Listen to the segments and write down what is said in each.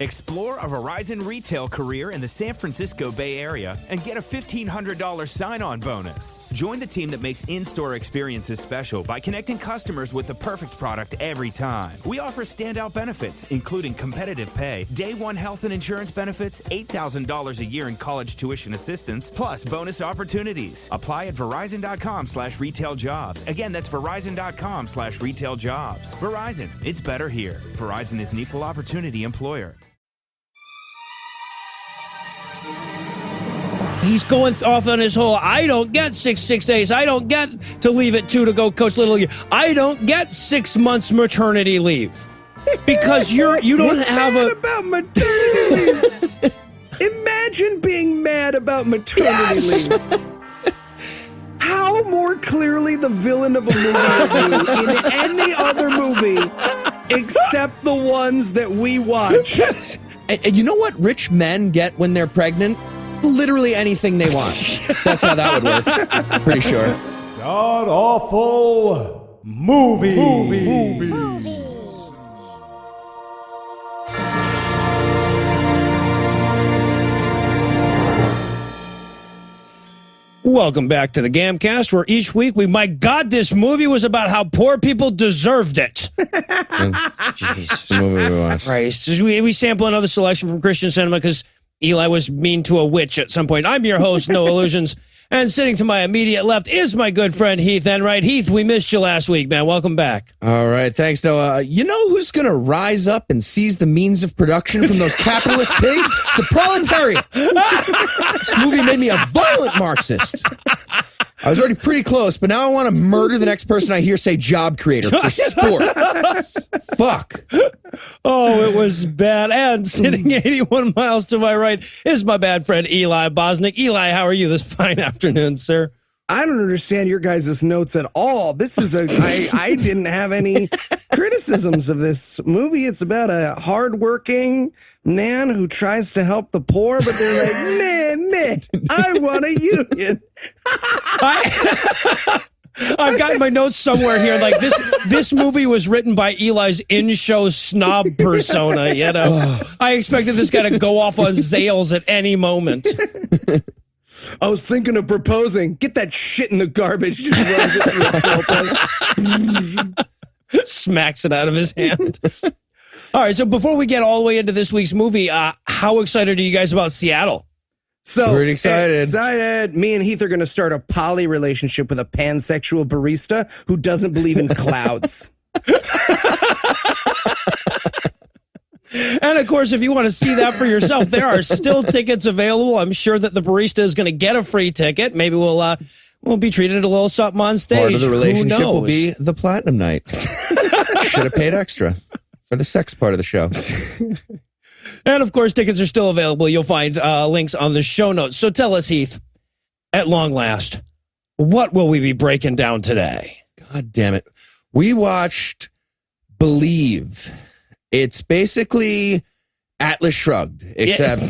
Explore a Verizon retail career in the San Francisco Bay Area and get a $1,500 sign-on bonus. Join the team that makes in-store experiences special by connecting customers with the perfect product every time. We offer standout benefits, including competitive pay, day one health and insurance benefits, $8,000 a year in college tuition assistance, plus bonus opportunities. Apply at Verizon.com/retail-jobs. Again, that's Verizon.com/retail-jobs. Verizon, it's better here. Verizon is an equal opportunity employer. He's going off on his whole, I don't get six days. I don't get to leave at 2 to go coach Little League. I don't get 6 months maternity leave. Because you don't have mad about maternity leave. Imagine being mad about maternity leave. How more clearly the villain of a movie are you in any other movie except the ones that we watch? And you know what rich men get when they're pregnant? Literally anything they want. That's how that would work. Pretty sure. God awful movies. Welcome back to the GAMcast, where each week my God, this movie was about how poor people deserved it. Jeez, the movie we watched. Christ. We sample another selection from Christian cinema because Eli was mean to a witch at some point. I'm your host, Noah Lugeons, and sitting to my immediate left is my good friend Heath Enwright. Heath, we missed you last week, man. Welcome back. All right, thanks, Noah. You know who's going to rise up and seize the means of production from those capitalist pigs? The proletariat. This movie made me a violent Marxist. I was already pretty close, but now I want to murder the next person I hear say job creator for sport. Fuck. Oh, it was bad. And sitting 81 miles to my right is my bad friend Eli Bosnick. Eli, how are you this fine afternoon, sir? I don't understand your guys' notes at all. This is I didn't have any criticisms of this movie. It's about a hardworking man who tries to help the poor, but they're like, man, I want a union. I've got my notes somewhere here. Like this movie was written by Eli's in-show snob persona. You know, I expected this guy to go off on Zales at any moment. I was thinking of proposing. Get that shit in the garbage. Just runs it through Smacks it out of his hand. All right, so before we get all the way into this week's movie, how excited are you guys about Seattle? So pretty excited. Me and Heath are going to start a poly relationship with a pansexual barista who doesn't believe in clouds. And, of course, if you want to see that for yourself, there are still tickets available. I'm sure that the barista is going to get a free ticket. Maybe we'll be treated a little something on stage. Part of the relationship Who knows? will be the platinum night. Should have paid extra for the sex part of the show. And, of course, tickets are still available. You'll find links on the show notes. So tell us, Heath, at long last, what will we be breaking down today? God damn it. We watched Believe. It's basically Atlas Shrugged, except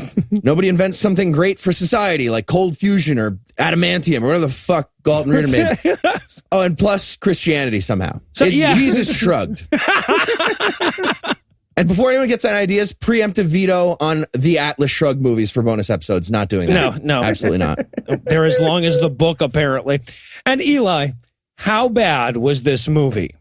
nobody invents something great for society like cold fusion or adamantium or whatever the fuck Galton Reader made. Oh, and plus Christianity somehow. So, it's Jesus Shrugged. And before anyone gets any ideas, preemptive veto on the Atlas Shrugged movies for bonus episodes. Not doing that. No. Absolutely not. They're as long as the book, apparently. And Eli, how bad was this movie?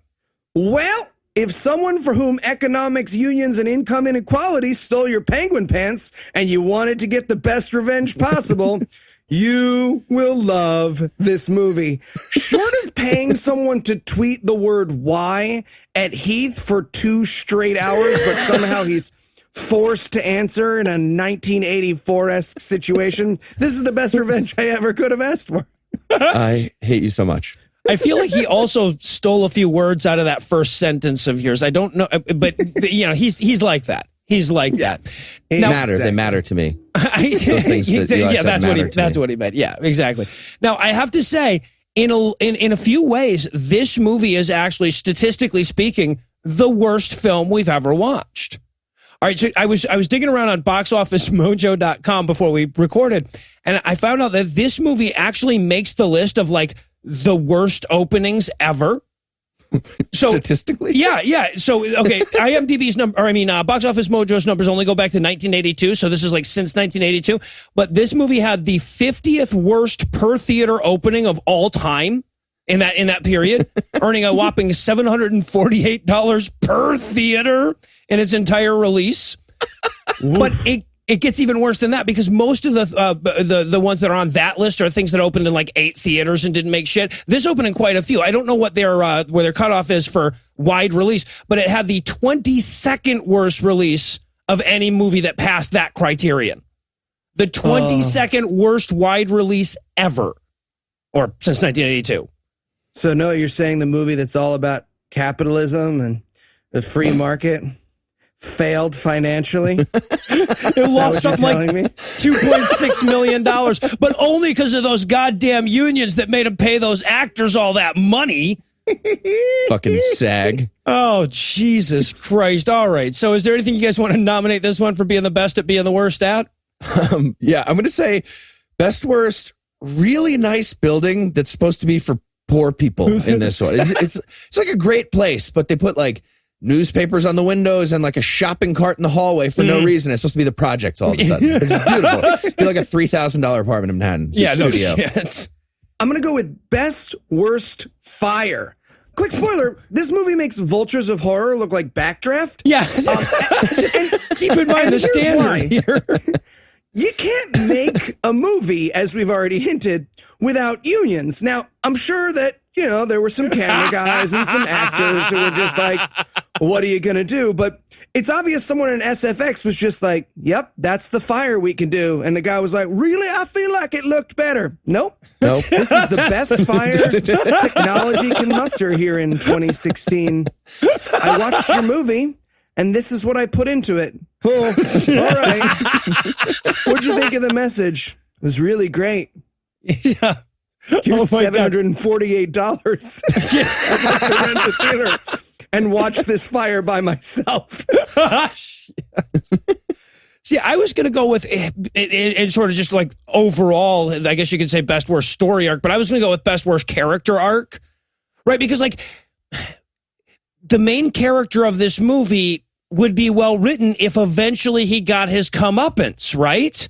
Well, if someone for whom economics, unions, and income inequality stole your penguin pants and you wanted to get the best revenge possible, you will love this movie. Short of paying someone to tweet the word "why" at Heath for 2 straight hours, but somehow he's forced to answer in a 1984-esque situation, this is the best revenge I ever could have asked for. I hate you so much. I feel like he also stole a few words out of that first sentence of yours. I don't know, but you know, he's like that. He's like that. Now, they matter to me. Those things that that's what he meant. Yeah, exactly. Now I have to say, in a few ways, this movie is actually, statistically speaking, the worst film we've ever watched. All right, so I was digging around on boxofficemojo.com before we recorded, and I found out that this movie actually makes the list of like the worst openings ever. So statistically, yeah. So okay, IMDb's Box Office Mojo's numbers only go back to 1982. So this is like since 1982. But this movie had the 50th worst per theater opening of all time in that period, earning a whopping $748 per theater in its entire release. But it gets even worse than that because most of the ones that are on that list are things that opened in like 8 theaters and didn't make shit. This opened in quite a few. I don't know what where their cutoff is for wide release, but it had the 22nd worst release of any movie that passed that criterion. The 22nd worst wide release ever, or since 1982. So, Noah, you're saying the movie that's all about capitalism and the free market failed financially? It lost something like $2.6 million, but only because of those goddamn unions that made them pay those actors all that money. fucking SAG. Oh, Jesus Christ. All right. So is there anything you guys want to nominate this one for being the best at being the worst at? Yeah, I'm going to say best worst, really nice building that's supposed to be for poor people in this one. It's like a great place, but they put like newspapers on the windows and like a shopping cart in the hallway for no reason. It's supposed to be the projects all of a sudden. It's beautiful. It's like a $3,000 apartment in Manhattan. Yeah, no studio. shit. I'm going to go with best worst fire. Quick spoiler, this movie makes Vultures of Horror look like Backdraft. Yeah. And keep in mind the standard here. You can't make a movie, as we've already hinted, without unions. Now, I'm sure that, there were some camera guys and some actors who were just like, what are you going to do? But it's obvious someone in SFX was just like, yep, that's the fire we can do. And the guy was like, really? I feel like it looked better. Nope. This is the best fire technology can muster here in 2016. I watched your movie, and this is what I put into it. Oh, all right. What'd you think of the message? It was really great. Yeah. Here's $748. I got to rent the theater and watch this fire by myself. See, I was going to go with in sort of just like overall, I guess you could say best worst story arc, but I was going to go with best worst character arc, right? Because like the main character of this movie would be well written if eventually he got his comeuppance, right?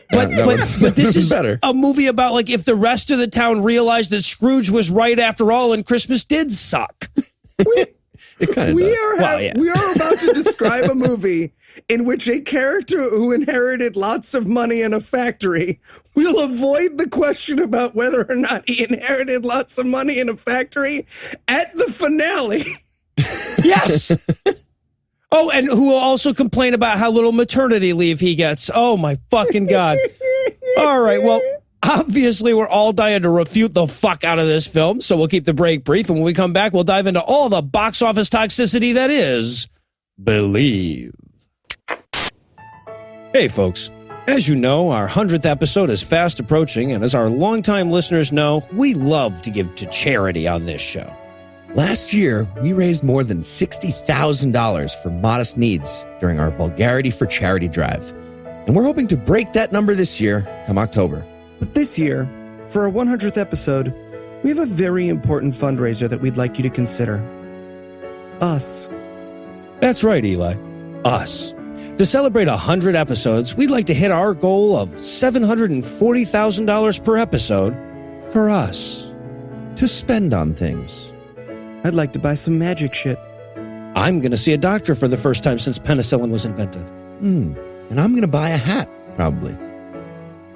But this is better. A movie about like if the rest of the town realized that Scrooge was right after all and Christmas did suck. We are about to describe a movie in which a character who inherited lots of money in a factory will avoid the question about whether or not he inherited lots of money in a factory at the finale. Yes. Oh, and who will also complain about how little maternity leave he gets. Oh, my fucking God. All right, well, obviously we're all dying to refute the fuck out of this film, so we'll keep the break brief, and when we come back, we'll dive into all the box office toxicity that is Believe. Hey, folks. As you know, our 100th episode is fast approaching, and as our longtime listeners know, we love to give to charity on this show. Last year, we raised more than $60,000 for modest needs during our Vulgarity for Charity drive. And we're hoping to break that number this year, come October. But this year, for our 100th episode, we have a very important fundraiser that we'd like you to consider. Us. That's right, Eli. Us. To celebrate 100 episodes, we'd like to hit our goal of $740,000 per episode for us. To spend on things. I'd like to buy some magic shit. I'm going to see a doctor for the first time since penicillin was invented. And I'm going to buy a hat, probably.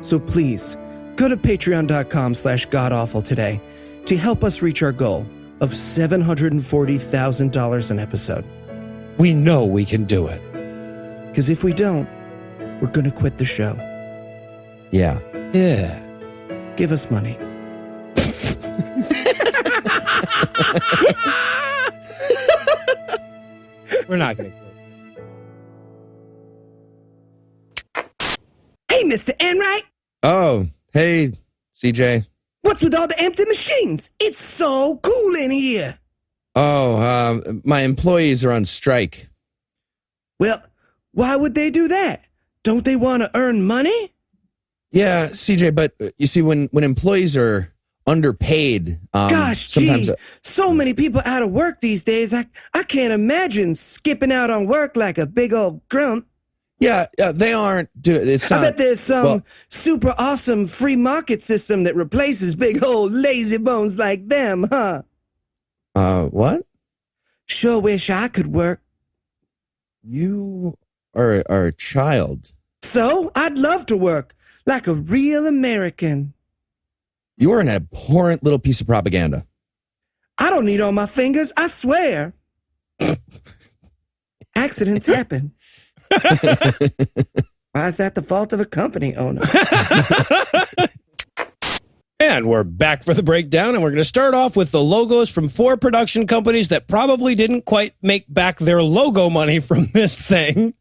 So please, go to patreon.com/godawful today to help us reach our goal of $740,000 an episode. We know we can do it. Because if we don't, we're going to quit the show. Yeah. Yeah. Give us money. We're not going to quit. Hey, Mr. Enwright. Oh, hey, CJ. What's with all the empty machines? It's so cool in here. Oh, my employees are on strike. Well, why would they do that? Don't they want to earn money? Yeah, CJ, but you see, when employees are underpaid. Gosh, sometimes gee, so many people out of work these days. I can't imagine skipping out on work like a big old grump. Yeah, they aren't. It's not, I bet there's some super awesome free market system that replaces big old lazy bones like them, huh? What? Sure wish I could work. You are a child. So I'd love to work like a real American. You are an abhorrent little piece of propaganda. I don't need all my fingers, I swear. Accidents happen. Why is that the fault of a company owner? And we're back for the breakdown, and we're going to start off with the logos from 4 production companies that probably didn't quite make back their logo money from this thing.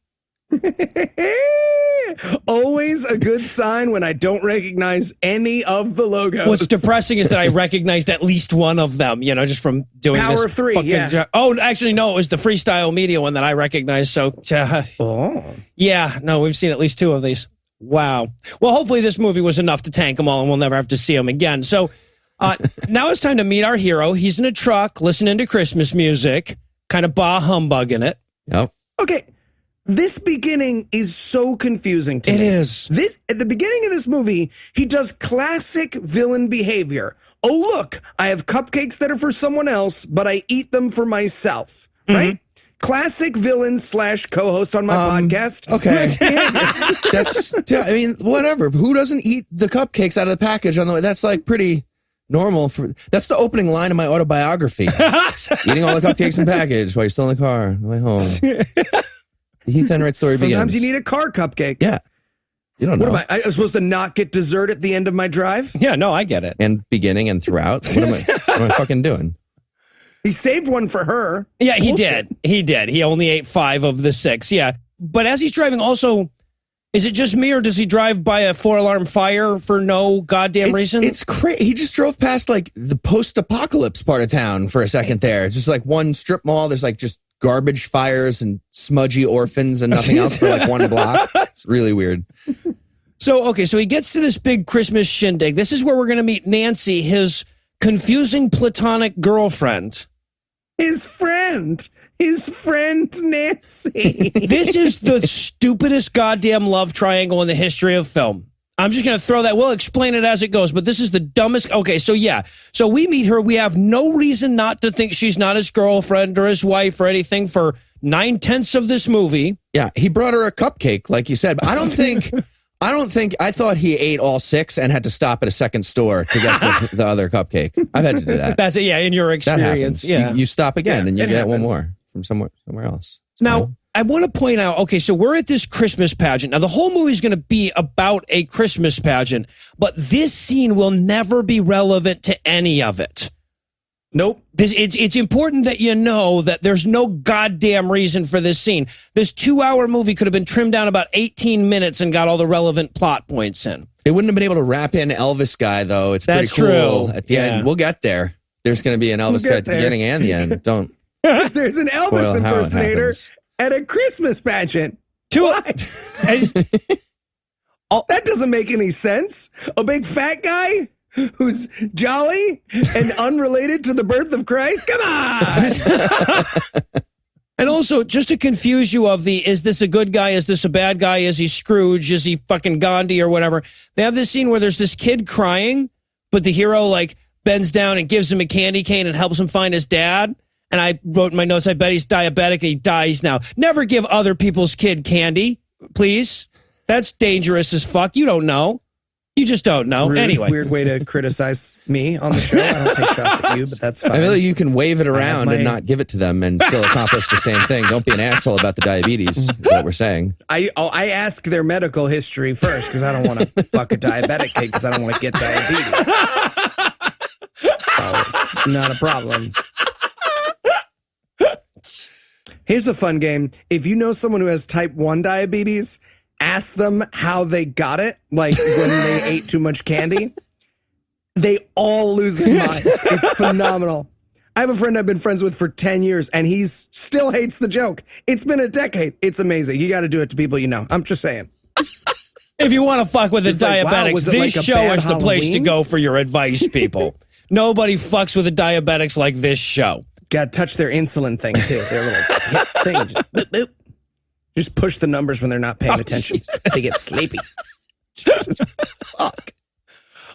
Always a good sign when I don't recognize any of the logos. What's depressing is that I recognized at least one of them, just from doing Power this of 3, fucking yeah. job. Oh, actually, no, it was the Freestyle Media one that I recognized. So, yeah, no, we've seen at least 2 of these. Wow. Well, hopefully this movie was enough to tank them all and we'll never have to see them again. So now it's time to meet our hero. He's in a truck listening to Christmas music, kind of bah humbugging it. Yep. Okay. This beginning is so confusing to me. It is. At the beginning of this movie, he does classic villain behavior. Oh, look, I have cupcakes that are for someone else, but I eat them for myself. Right? Classic villain / co-host on my podcast. Okay. I mean, whatever. Who doesn't eat the cupcakes out of the package on the way? That's like pretty normal. That's the opening line of my autobiography. Eating all the cupcakes in package while you're still in the car on the way home. The Heath Enwright story begins. Sometimes you need a car cupcake. Yeah. You don't know. What am I supposed to not get dessert at the end of my drive? Yeah, no, I get it. And beginning and throughout. What am I fucking doing? He saved one for her. Yeah, he did. He did. He only ate 5 of the 6. Yeah. But as he's driving also, is it just me or does he drive by a 4-alarm fire for no goddamn reason? It's crazy. He just drove past like the post-apocalypse part of town for a second there. Just like one strip mall. There's like just garbage fires and smudgy orphans and nothing else for like 1 block. It's really weird. So he gets to this big Christmas shindig. This is where we're going to meet Nancy, his confusing platonic girlfriend. His friend Nancy. This is the stupidest goddamn love triangle in the history of film. I'm just going to throw that. We'll explain it as it goes, but this is the dumbest. Okay, so yeah. So we meet her. We have no reason not to think she's not his girlfriend or his wife or anything for 9/10 of this movie. Yeah, he brought her a cupcake, like you said. But I thought he ate all 6 and had to stop at a second store to get the other cupcake. I've had to do that. That's it. Yeah, in your experience. Yeah, you stop again and you get happens. one more from somewhere else. It's now, fine. I want to point out, okay, so we're at this Christmas pageant. Now, the whole movie is going to be about a Christmas pageant, but this scene will never be relevant to any of it. Nope. It's important that you know that there's no goddamn reason for this scene. This 2-hour movie could have been trimmed down about 18 minutes and got all the relevant plot points in. They wouldn't have been able to wrap in Elvis guy, though. It's That's pretty cool. true. At the end, we'll get there. There's going to be an Elvis guy at the beginning and the end. Don't. There's an Elvis Spoil how it impersonator happens. at a Christmas pageant. What? That doesn't make any sense. A big fat guy who's jolly and unrelated to the birth of Christ? Come on! And also, just to confuse you is this a good guy? Is this a bad guy? Is he Scrooge? Is he fucking Gandhi or whatever? They have this scene where there's this kid crying, but the hero like bends down and gives him a candy cane and helps him find his dad. And I wrote in my notes, I bet he's diabetic and he dies now. Never give other people's kid candy, please. That's dangerous as fuck. You don't know. You just don't know. Anyway. Weird way to criticize me on the show. I don't take shots at you, but that's fine. I feel like you can wave it around and not give it to them and still accomplish the same thing. Don't be an asshole about the diabetes, is what we're saying. I ask their medical history first because I don't want to fuck a diabetic kid because I don't want to get diabetes. So it's not a problem. Here's a fun game. If you know someone who has type 1 diabetes, ask them how they got it, like when they ate too much candy. They all lose their minds. It's phenomenal. I have a friend I've been friends with for 10 years, and he still hates the joke. It's been a decade. It's amazing. You got to do it to people you know. I'm just saying. If you want to fuck with the It's like, wow, diabetics, was it this like a show bad is the place to Halloween? go for your advice, people. Nobody fucks with the diabetics like this show. Got to touch their insulin thing too. Their little hip thing. Just, boop, boop. Just push the numbers when they're not paying attention. They get sleepy. Fuck.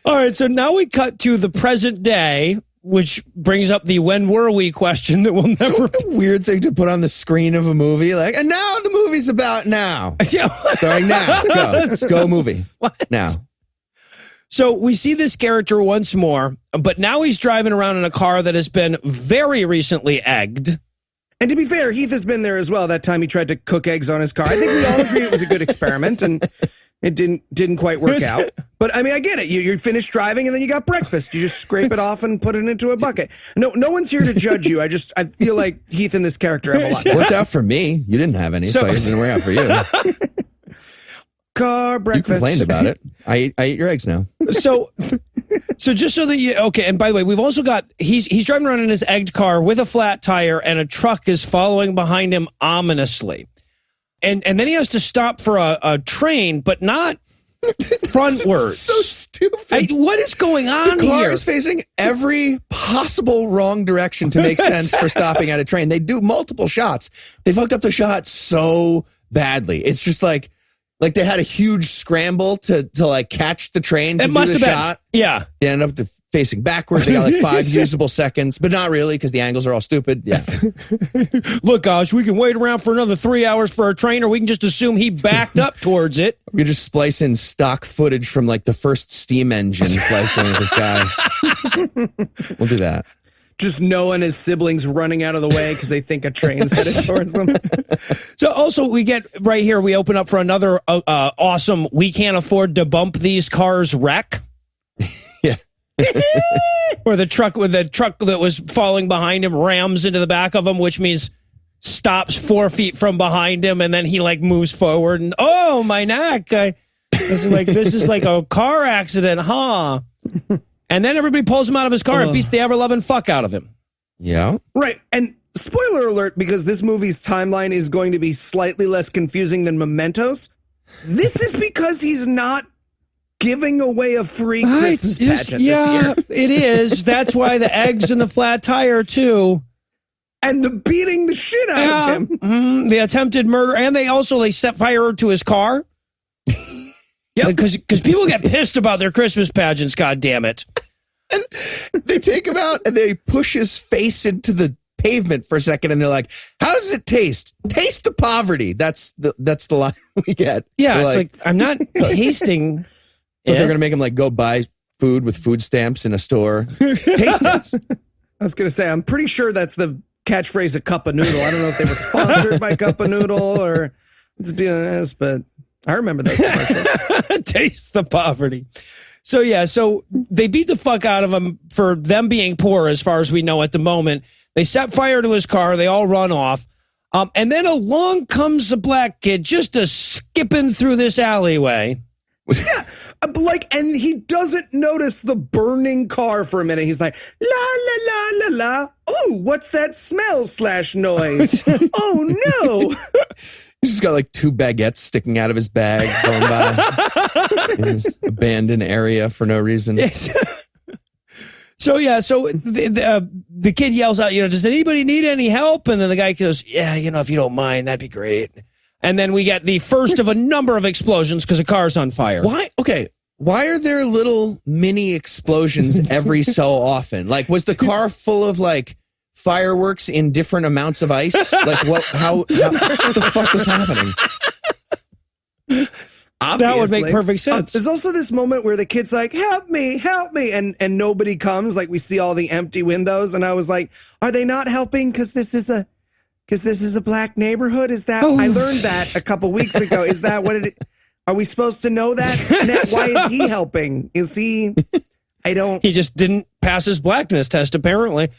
All right, so now we cut to the present day, which brings up the when were we question that will never... Weird thing to put on the screen of a movie. Like, and now the movie's about now. Starring now. Go movie. What? Now. So we see this character once more, but now he's driving around in a car that has been very recently egged. And to be fair, Heath has been there as well. That time he tried to cook eggs on his car. I think we all agree it was a good experiment, and it didn't quite work out. But I mean, I get it. You finished driving, and then you got breakfast. You just scrape it off and put it into a bucket. No one's here to judge you. I feel like Heath and this character have a lot. Worked out for me. You didn't have any, so it didn't work out for you. Car breakfast. You complained about it. I eat your eggs now. So just so that you, okay, and by the way, we've also got, he's driving around in his egged car with a flat tire, and a truck is following behind him ominously. And then he has to stop for a train, but not frontwards. So stupid. What is going on The car here? is facing every possible wrong direction to make sense for stopping at a train. They do multiple shots. They fucked up the shot so badly. It's just like they had a huge scramble to like catch the train to It do must the have shot. been. Yeah. They ended up facing backwards. They got like 5 usable seconds, but not really because the angles are all stupid. Yeah. Look, gosh, we can wait around for another 3 hours for a train, or we can just assume he backed up towards it. We just splice in stock footage from like the first steam engine spliced in with this guy. We'll do that. Just Noah and his siblings running out of the way because they think a train's headed towards them. So also we get right here, we open up for another awesome, we can't afford to bump these cars wreck. Yeah. Where the truck that was falling behind him rams into the back of him, which means stops 4 feet from behind him, and then he like moves forward and oh, my neck. This is like a car accident, huh? And then everybody pulls him out of his car and beats the ever-loving fuck out of him. Yeah. Right. And spoiler alert, because this movie's timeline is going to be slightly less confusing than Memento's. This is because he's not giving away a free Christmas pageant this year. It is. That's why the eggs and the flat tire, too. And the beating the shit out of him. The attempted murder. And they set fire to his car. Yep. Because people get pissed about their Christmas pageants, God damn it. And they take him out and they push his face into the pavement for a second, and they're like, "How does it taste? Taste the poverty." That's the line we get. Yeah, They're it's like I'm not tasting. But they're gonna make him like go buy food with food stamps in a store. Taste this. I was going to say, I'm pretty sure that's the catchphrase of Cup of Noodle. I don't know if they were sponsored by Cup of Noodle or what's the deal with this, but I remember those commercials. Taste the poverty. So yeah, so they beat the fuck out of him for them being poor, as far as we know at the moment. They set fire to his car. They all run off. And then along comes a black kid just skipping through this alleyway. Yeah, and he doesn't notice the burning car for a minute. He's like, la, la, la, la, la. Oh, what's that smell/noise? Oh, no. He's just got like 2 baguettes sticking out of his bag going by. In this abandoned area for no reason. So the kid yells out, does anybody need any help? And then the guy goes, yeah, if you don't mind, that'd be great. And then we get the first of a number of explosions because a car's on fire. Why? Okay. Why are there little mini explosions every so often? Like, was the car full of like fireworks in different amounts of ice? Like, what the fuck was happening? Obviously. That would make perfect sense. There's also this moment where the kid's like, help me, and nobody comes. Like, we see all the empty windows, and I was like, are they not helping because this is a black neighborhood? Is that I learned that a couple weeks ago. Is that what it? Are we supposed to know that? Why is he helping? Is he? I don't. He just didn't pass his blackness test, apparently.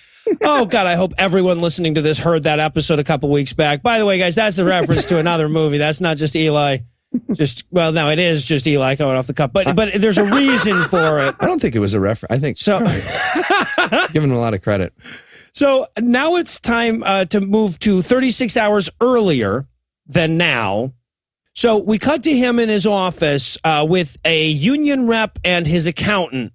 Oh, God, I hope everyone listening to this heard that episode a couple weeks back. By the way, guys, that's a reference to another movie. That's not just Eli. No, it is just Eli coming off the cuff. But there's a reason for it. I don't think it was a reference. I think so. Giving him a lot of credit. So now it's time to move to 36 hours earlier than now. So we cut to him in his office with a union rep and his accountant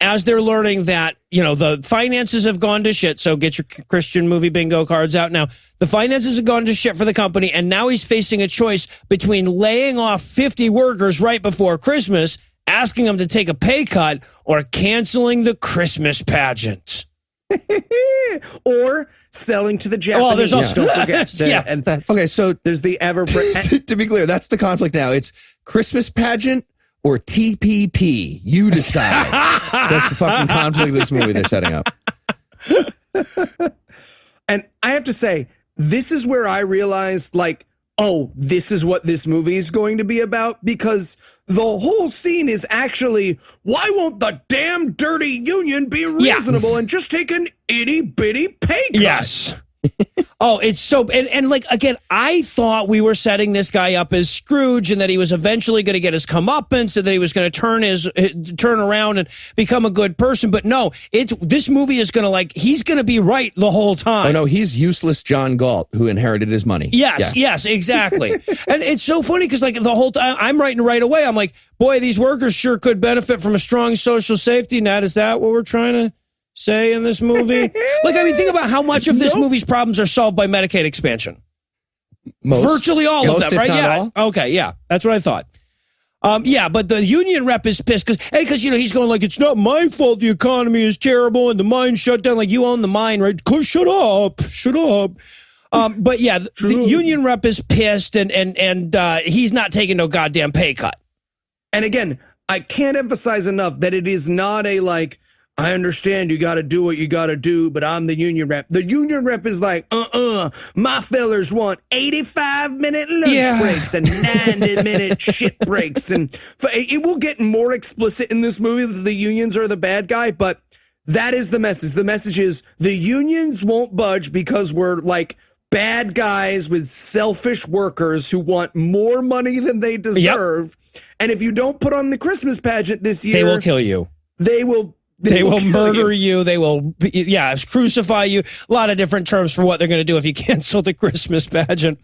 as they're learning that, the finances have gone to shit. So get your Christian movie bingo cards out now. The finances have gone to shit for the company, and now he's facing a choice between laying off 50 workers right before Christmas, asking them to take a pay cut, or canceling the Christmas pageant. Or selling to the Japanese. Oh, there's also, don't forget. Okay, so there's the to be clear, that's the conflict now. It's Christmas pageant or TPP. You decide. That's the fucking conflict of this movie they're setting up. And I have to say, this is where I realized, this is what this movie is going to be about, because the whole scene is actually, why won't the damn dirty union be reasonable and just take an itty bitty pay cut? Yes. Oh, it's so, and again, I thought we were setting this guy up as Scrooge, and that he was eventually going to get his comeuppance, and that he was going to turn around and become a good person. But no, this movie is going to he's going to be right the whole time. Oh no, he's useless John Galt who inherited his money. Yes, exactly. And it's so funny because the whole time I'm writing right away, I'm like, boy, these workers sure could benefit from a strong social safety net. Is that what we're trying to say in this movie? Think about how much of this movie's problems are solved by Medicaid expansion. Virtually all of them, right? Yeah. All? Okay, yeah. That's what I thought. But the union rep is pissed because he's going it's not my fault the economy is terrible and the mine shut down. You own the mine, right? Shut up. But yeah, the union rep is pissed and he's not taking no goddamn pay cut. And again, I can't emphasize enough that it is not I understand you got to do what you got to do, but I'm the union rep. The union rep is my fellers want 85-minute lunch breaks and 90-minute shit breaks. And it will get more explicit in this movie that the unions are the bad guy, but that is the message. The message is the unions won't budge because we're bad guys with selfish workers who want more money than they deserve. Yep. And if you don't put on the Christmas pageant this year, they will kill you. They will murder you. They will, crucify you. A lot of different terms for what they're going to do if you cancel the Christmas pageant.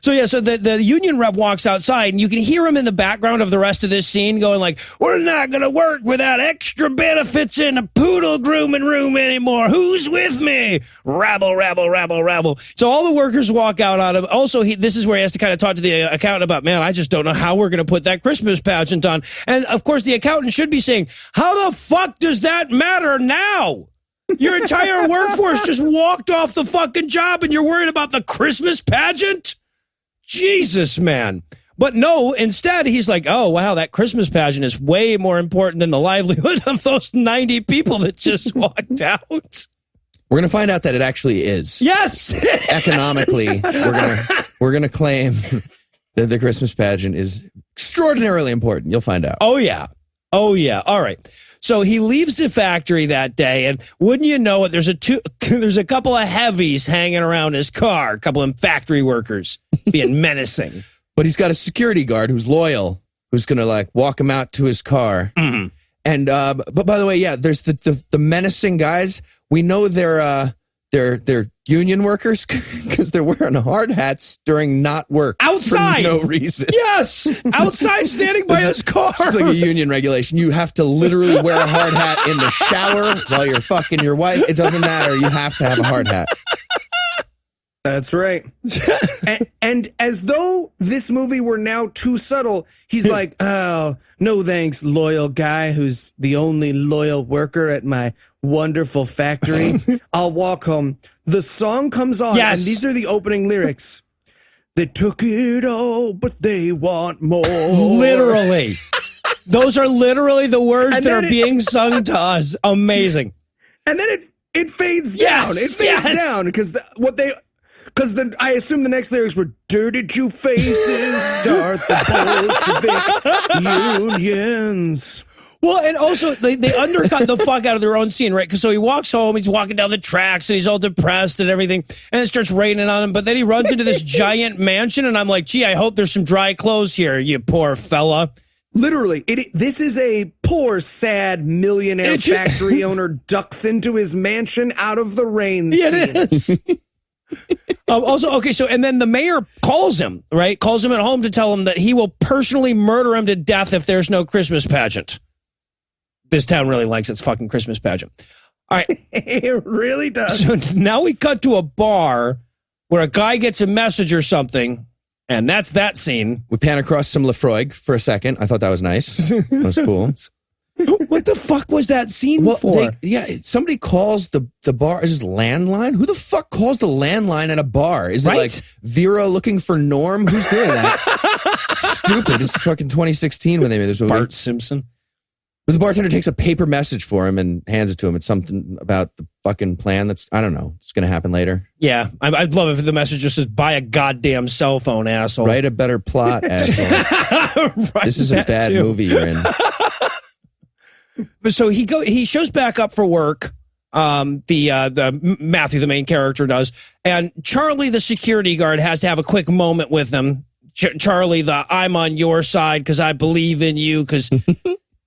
So the union rep walks outside, and you can hear him in the background of the rest of this scene going we're not going to work without extra benefits in a poodle grooming room anymore. Who's with me? Rabble, rabble, rabble, rabble. So all the workers walk out on him. Also, this is where he has to kind of talk to the accountant about, man, I just don't know how we're going to put that Christmas pageant on. And of course, the accountant should be saying, how the fuck does that matter now? Your entire workforce just walked off the fucking job and you're worried about the Christmas pageant? Jesus, man. But no, instead, he's like, oh, wow, that Christmas pageant is way more important than the livelihood of those 90 people that just walked out. We're going to find out that it actually is. Yes. Economically, we're going to claim that the Christmas pageant is extraordinarily important. You'll find out. Oh, yeah. All right. So he leaves the factory that day, and wouldn't you know it, there's a couple of heavies hanging around his car, a couple of factory workers being menacing. But he's got a security guard who's loyal, who's going to walk him out to his car. Mm-hmm. And but by the way, there's the menacing guys. We know they're union workers because they're wearing hard hats during not work outside for no reason. Yes, outside standing by his car. It's like a union regulation. You have to literally wear a hard hat in the shower while you're fucking your wife. It doesn't matter. You have to have a hard hat. That's right. and as though this movie were now too subtle, he's like, oh, no thanks, loyal guy who's the only loyal worker at my wonderful factory. I'll walk home. The song comes on, and these are the opening lyrics. They took it all, but they want more. Literally. Those are literally the words that are being sung to us. Amazing. And then it fades down. It fades down because I assume the next lyrics were dirty Jew faces start the Bolshevik unions. Well, and also they undercut the fuck out of their own scene, right? Because so he walks home, he's walking down the tracks, and he's all depressed and everything, and it starts raining on him. But then he runs into this giant mansion, and I'm like, gee, I hope there's some dry clothes here, you poor fella. Literally, this is a poor, sad millionaire factory owner ducks into his mansion out of the rain. It is. Also, okay, so, and then the mayor calls him, right? Calls him at home to tell him that he will personally murder him to death if there's no Christmas pageant. This town really likes its fucking Christmas pageant. All right. It really does. So now we cut to a bar where a guy gets a message or something, and that's that scene. We pan across some Lefroy for a second. I thought that was nice. That was cool. What the fuck was that scene for? Somebody calls the bar. Is this landline? Who the fuck calls the landline at a bar? Is it like Vera looking for Norm? Who's doing that? Stupid. It's fucking 2016 when they made this movie. Bart Simpson. But the bartender takes a paper message for him and hands it to him. It's something about the fucking plan that's, I don't know, it's going to happen later. Yeah, I'd love if the message just says, buy a goddamn cell phone, asshole. Write a better plot, asshole. This is a bad movie you're in. So he shows back up for work. The Matthew, the main character, does, and Charlie, the security guard, has to have a quick moment with him. Charlie, the I'm on your side because I believe in you. Because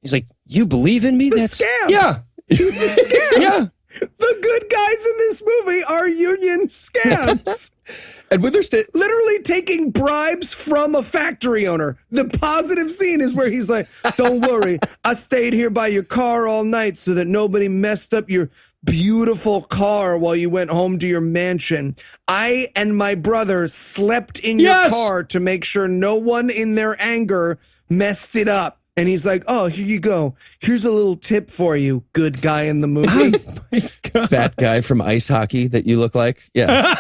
he's like, you believe in me? That's scam. Yeah, He's a scam. yeah. The good guys in this movie are union scams. And when they're literally taking bribes from a factory owner. The positive scene is where he's like, don't worry, I stayed here by your car all night so that nobody messed up your beautiful car while you went home to your mansion. I and my brother slept in your car to make sure no one in their anger messed it up. And he's like, oh, here you go. Here's a little tip for you, good guy in the movie. Fat guy from ice hockey that you look like. Yeah.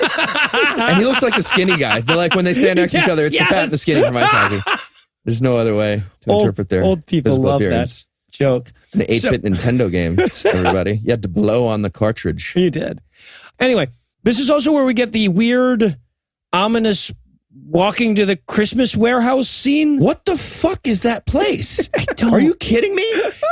And he looks like the skinny guy. They're like when they stand next to each other, it's the fat and the skinny from ice hockey. There's no other way to interpret their old people physical love appearance. That joke. It's an 8-bit Nintendo game, everybody. You had to blow on the cartridge. You did. Anyway, this is also where we get the weird, ominous walking to the Christmas warehouse scene. What the fuck is that place? Are you kidding me?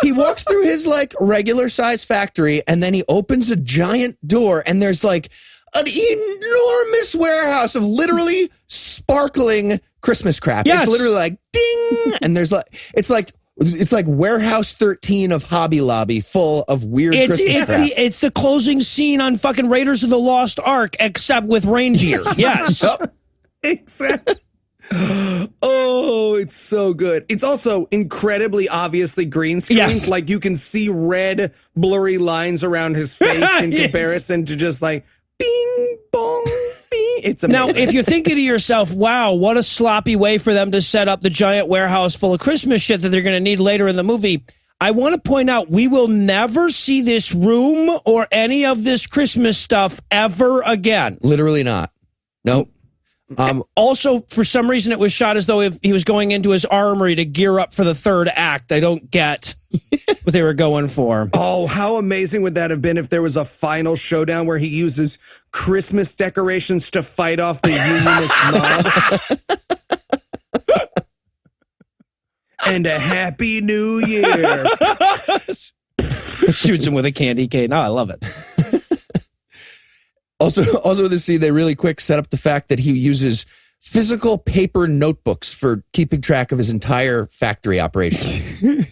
He walks through his like regular size factory and then he opens a giant door and there's like an enormous warehouse of literally sparkling Christmas crap. Yes. It's literally like ding, and there's like it's like Warehouse 13 of Hobby Lobby full of weird Christmas crap. It's the closing scene on fucking Raiders of the Lost Ark, except with reindeer. Yes. Exactly. Oh, it's so good. It's also incredibly obviously green screen. Yes. Like you can see red blurry lines around his face in comparison to just like bing bong bing. It's amazing. Now, if you're thinking to yourself, wow, what a sloppy way for them to set up the giant warehouse full of Christmas shit that they're going to need later in the movie, I want to point out we will never see this room or any of this Christmas stuff ever again. Literally not. Nope. Also, for some reason, it was shot as though if he was going into his armory to gear up for the third act. I don't get what they were going for. Oh, how amazing would that have been if there was a final showdown where he uses Christmas decorations to fight off the unionist mob? And a happy new year. Shoots him with a candy cane. Oh, I love it. Also with this scene, they really quick set up the fact that he uses physical paper notebooks for keeping track of his entire factory operation.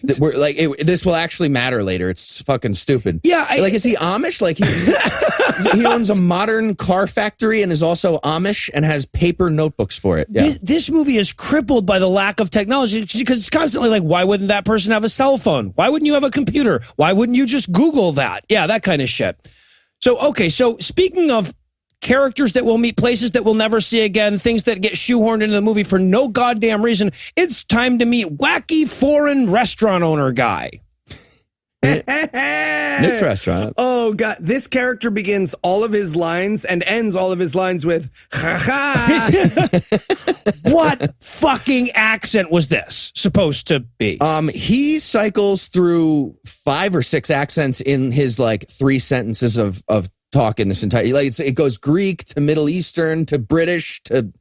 This will actually matter later. It's fucking stupid. Yeah. Is he Amish? Like he owns a modern car factory and is also Amish and has paper notebooks for it. Yeah. This movie is crippled by the lack of technology because it's constantly like, why wouldn't that person have a cell phone? Why wouldn't you have a computer? Why wouldn't you just Google that? Yeah, that kind of shit. So, okay, so speaking of characters that we'll meet, places that we'll never see again, things that get shoehorned into the movie for no goddamn reason, it's time to meet wacky foreign restaurant owner guy. Nick's restaurant. Oh, God. This character begins all of his lines and ends all of his lines with, ha ha. What fucking accent was this supposed to be? He cycles through 5 or 6 accents in his like 3 sentences of talk in this entire, like it goes Greek to Middle Eastern to British to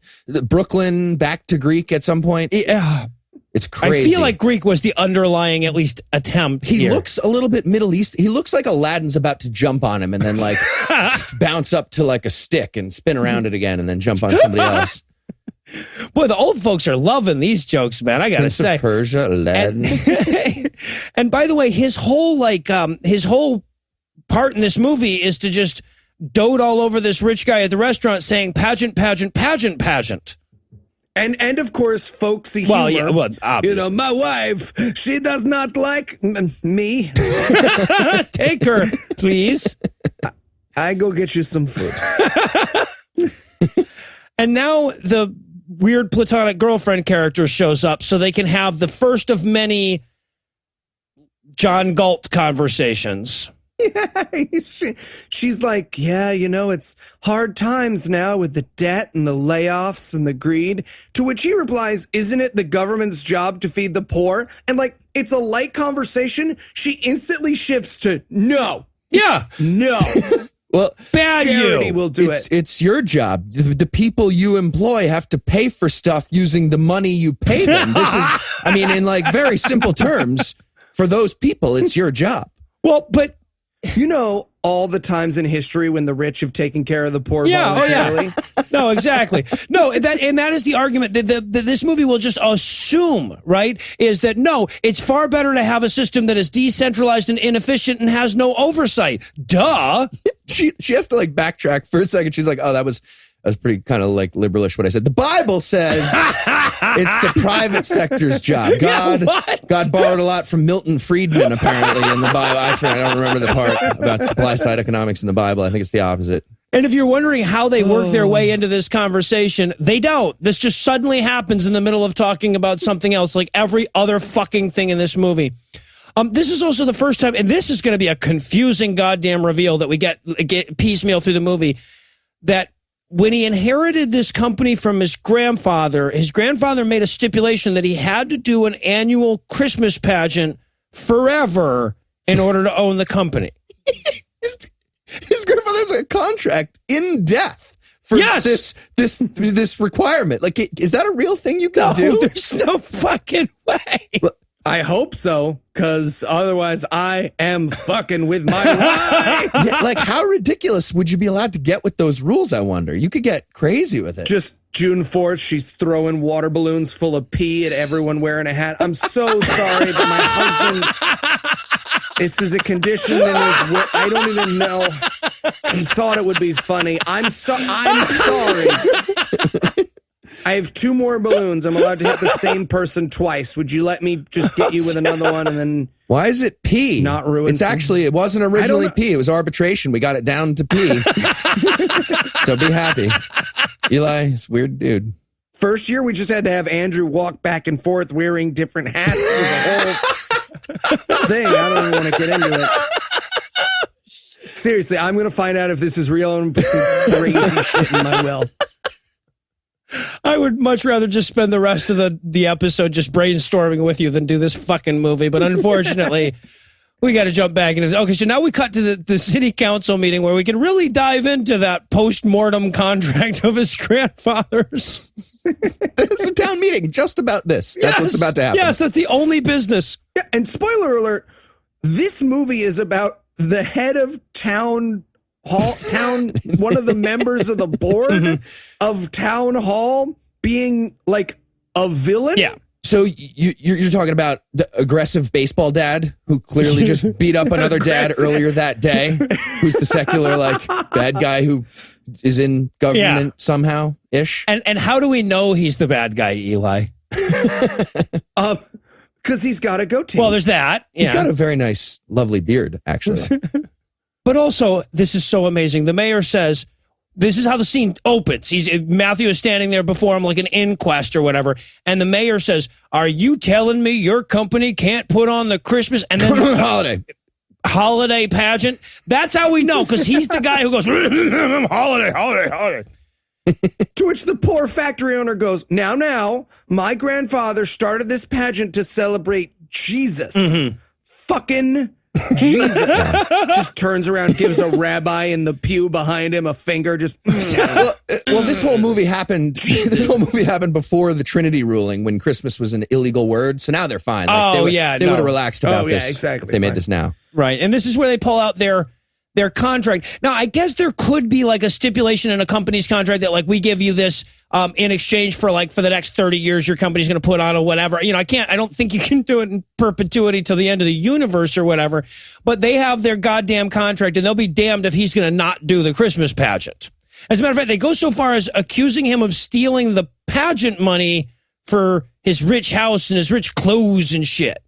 Brooklyn back to Greek at some point. Yeah. It's crazy. I feel like Greek was the underlying, at least, attempt He here. looks a little bit Middle East. He looks like Aladdin's about to jump on him and then like bounce up to like a stick and spin around it again and then jump on somebody else. Boy, the old folks are loving these jokes, man. I gotta Prince say, of Persia, Aladdin. And by the way, his whole part in this movie is to just dote all over this rich guy at the restaurant saying pageant, pageant, pageant, pageant. And of course, folksy humor. Well, yeah, well, obviously. My wife, she does not like me. Take her, please. I go get you some food. And now the weird platonic girlfriend character shows up so they can have the first of many John Galt conversations. Yeah, she's like, it's hard times now with the debt and the layoffs and the greed. To which he replies, isn't it the government's job to feed the poor? And like, it's a light conversation. She instantly shifts to no. Yeah. No. Well, bad charity you. will do it. It's your job. The people you employ have to pay for stuff using the money you pay them. This is, I mean, in like very simple terms, for those people, it's your job. Well, but all the times in history when the rich have taken care of the poor. Yeah, no, exactly. No, that is the argument that this movie will just assume, right? Is that no, it's far better to have a system that is decentralized and inefficient and has no oversight. Duh. She has to like backtrack for a second. She's like, oh, that was pretty kind of like liberalish what I said. The Bible says it's the private sector's job. God borrowed a lot from Milton Friedman, apparently, in the Bible. I don't remember the part about supply side economics in the Bible. I think it's the opposite. And if you're wondering how they work their way into this conversation, they don't. This just suddenly happens in the middle of talking about something else, like every other fucking thing in this movie. This is also the first time, and this is going to be a confusing goddamn reveal that we get piecemeal through the movie, that when he inherited this company from his grandfather made a stipulation that he had to do an annual Christmas pageant forever in order to own the company. His grandfather has a contract in death for this requirement. Like, is that a real thing you can do? There's no fucking way. I hope so, because otherwise I am fucking with my wife. Yeah, like, how ridiculous would you be allowed to get with those rules, I wonder? You could get crazy with it. Just June 4th, she's throwing water balloons full of pee at everyone wearing a hat. I'm so sorry, but my husband, this is a condition in his I don't even know. He thought it would be funny. I'm sorry. I have 2 more balloons. I'm allowed to hit the same person twice. Would you let me just get you with another one and then... Why is it pee? Not ruin. It wasn't originally pee. It was arbitration. We got it down to pee. So be happy. Eli, it's a weird dude. First year, we just had to have Andrew walk back and forth wearing different hats. It was a whole thing. I don't even want to get into it. Seriously, I'm going to find out if this is real and put some crazy shit in my will. I would much rather just spend the rest of the episode just brainstorming with you than do this fucking movie. But unfortunately, we got to jump back into this. Okay, so now we cut to the city council meeting where we can really dive into that post-mortem contract of his grandfather's. It's a town meeting just about this. That's what's about to happen. Yes, that's the only business. Yeah, and spoiler alert, this movie is about the head of town hall, one of the members of the board of town hall being like a villain. Yeah. So you're talking about the aggressive baseball dad who clearly just beat up another dad earlier that day, who's the secular like bad guy who is in government somehow ish. And how do we know he's the bad guy, Eli? Because he's got a goatee. Well, there's that. He's got a very nice, lovely beard, actually. But also, this is so amazing. The mayor says, this is how the scene opens. Matthew is standing there before him like an inquest or whatever. And the mayor says, are you telling me your company can't put on the Christmas and then holiday pageant? That's how we know, because he's the guy who goes, holiday. To which the poor factory owner goes, now, my grandfather started this pageant to celebrate Jesus. Fucking Jesus. Just turns around, gives a rabbi in the pew behind him a finger. Just well, this whole movie happened. This whole movie happened before the Trinity ruling, when Christmas was an illegal word. So now they're fine. Like, they would have relaxed about this. Exactly. If they made this now, right? And this is where they pull out their contract. Now, I guess there could be like a stipulation in a company's contract that like we give you this in exchange for the next 30 years your company's going to put on or whatever. I don't think you can do it in perpetuity till the end of the universe or whatever, but they have their goddamn contract and they'll be damned if he's going to not do the Christmas pageant. As a matter of fact, they go so far as accusing him of stealing the pageant money for his rich house and his rich clothes and shit.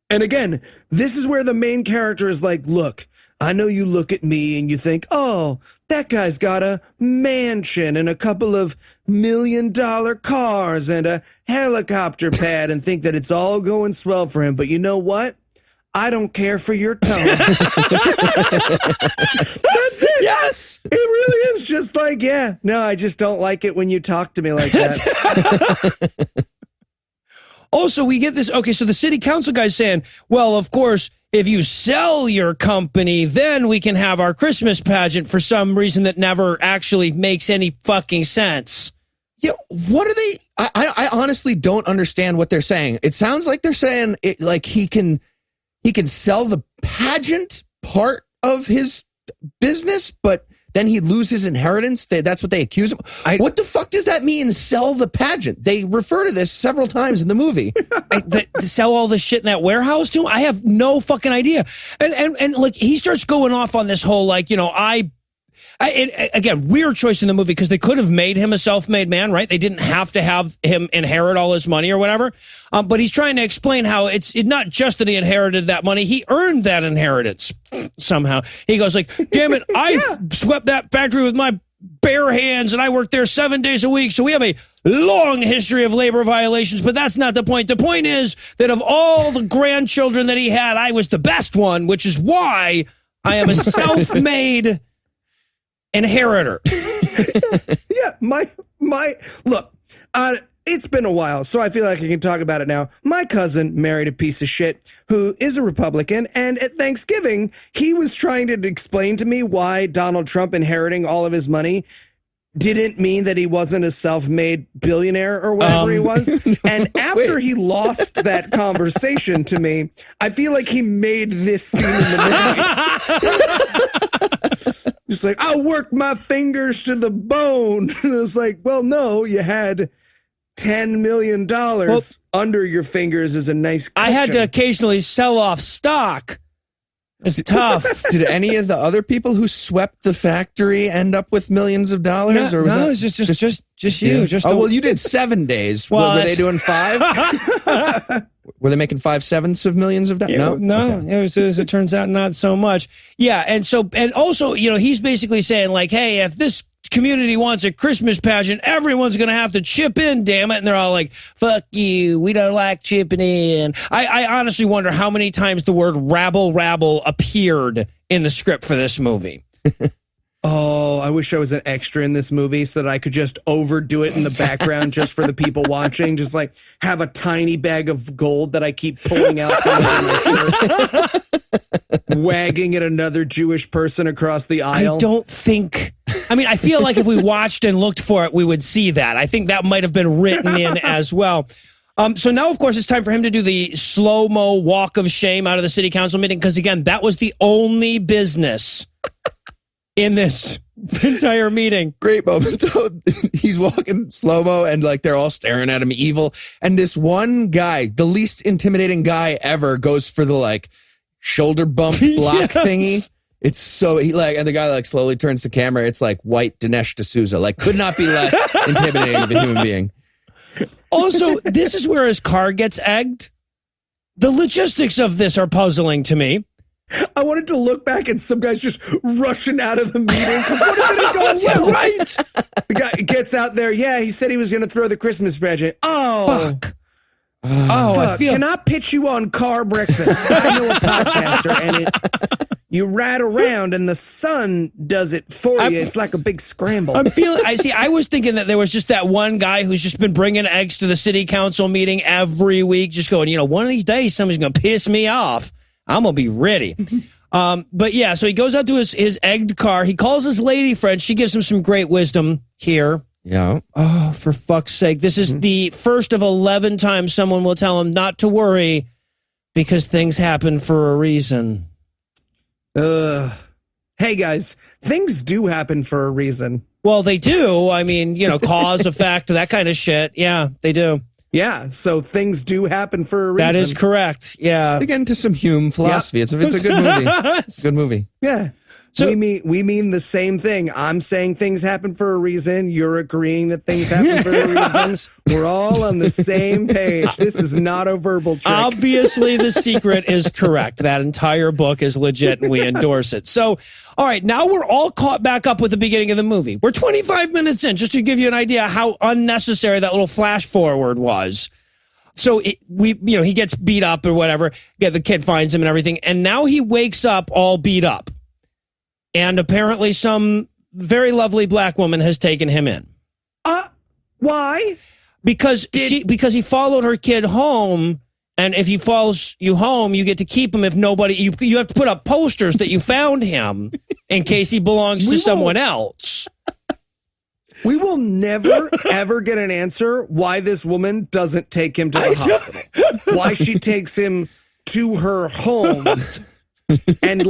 And again, this is where the main character is like, look, I know you look at me and you think, oh, that guy's got a mansion and a couple of $1 million cars and a helicopter pad and think that it's all going swell for him. But you know what? I don't care for your tone. That's it. Yes. It really is just like, yeah, no, I just don't like it when you talk to me like that. Also, we get this. Okay, so the city council guy's saying, well, of course, if you sell your company, then we can have our Christmas pageant for some reason that never actually makes any fucking sense. Yeah, what are they? I honestly don't understand what they're saying. It sounds like they're saying he can sell the pageant part of his business, but then he'd lose his inheritance. That's what they accuse him. What the fuck does that mean, sell the pageant? They refer to this several times in the movie. Sell all the shit in that warehouse to him? I have no fucking idea. And he starts going off on this whole, again, weird choice in the movie because they could have made him a self-made man, right? They didn't have to have him inherit all his money or whatever. But he's trying to explain how it's not just that he inherited that money. He earned that inheritance somehow. He goes damn it, I swept that factory with my bare hands and I worked there 7 days a week. So we have a long history of labor violations, but that's not the point. The point is that of all the grandchildren that he had, I was the best one, which is why I am a self-made inheritor. Yeah, my look, it's been a while, so I feel like I can talk about it now. My cousin married a piece of shit who is a Republican, and at Thanksgiving, he was trying to explain to me why Donald Trump inheriting all of his money didn't mean that he wasn't a self-made billionaire or whatever he was. And after he lost that conversation to me, I feel like he made this scene in the movie. Just like, I'll work my fingers to the bone. And it's like, well, no, you had $10 million under your fingers is a nice cushion. I had to occasionally sell off stock. It's tough. Did any of the other people who swept the factory end up with millions of dollars? No, it's just you. Well, you did 7 days. Were they doing 5? Were they making 5/7 of millions of dollars? No. Okay. It was, as it turns out, not so much. Yeah, and also, he's basically saying hey, if this community wants a Christmas pageant, everyone's going to have to chip in, damn it. And they're all like, fuck you, we don't like chipping in. I honestly wonder how many times the word rabble appeared in the script for this movie. Oh, I wish I was an extra in this movie so that I could just overdo it in the background just for the people watching. Just have a tiny bag of gold that I keep pulling out from my shirt, wagging at another Jewish person across the aisle. I feel like if we watched and looked for it, we would see that. I think that might have been written in as well. So now, of course, it's time for him to do the slow-mo walk of shame out of the city council meeting because, again, that was the only business in this entire meeting. Great moment, though. He's walking slow-mo and they're all staring at him evil. And this one guy, the least intimidating guy ever, goes for the shoulder bump block thingy. It's so and the guy slowly turns to camera. It's like white Dinesh D'Souza. Could not be less intimidating of a human being. Also, this is where his car gets egged. The logistics of this are puzzling to me. I wanted to look back and some guy's just rushing out of the meeting. What if it had gone well? Right. The guy gets out there. Yeah, he said he was going to throw the Christmas pageant. Oh. Fuck. Fuck. Can I pitch you on Car Breakfast? I know a podcaster, and you ride around and the sun does it for you. It's like a big scramble. I was thinking that there was just that one guy who's just been bringing eggs to the city council meeting every week, just going, one of these days somebody's going to piss me off. I'm going to be ready. But yeah, so he goes out to his egged car. He calls his lady friend. She gives him some great wisdom here. Yeah. Oh, for fuck's sake. This is the first of 11 times someone will tell him not to worry because things happen for a reason. Hey, guys, things do happen for a reason. Well, they do. I mean, cause, effect, that kind of shit. Yeah, they do. Yeah, so things do happen for a reason. That is correct. Yeah. Again, into some Hume philosophy. Yep. It's a good movie. It's a good movie. Yeah. So we mean the same thing. I'm saying things happen for a reason. You're agreeing that things happen for a reason. We're all on the same page. This is not a verbal trick. Obviously, The Secret is correct. That entire book is legit, and we endorse it. So, all right, now we're all caught back up with the beginning of the movie. We're 25 minutes in, just to give you an idea how unnecessary that little flash forward was. So he gets beat up or whatever. Yeah, the kid finds him and everything, and now he wakes up all beat up. And apparently some very lovely black woman has taken him in. Why? Because he followed her kid home, and if he follows you home, you get to keep him. If nobody, you have to put up posters that you found him in case he belongs to someone else. We will never, ever get an answer why this woman doesn't take him to the hospital. Why she takes him to her home. And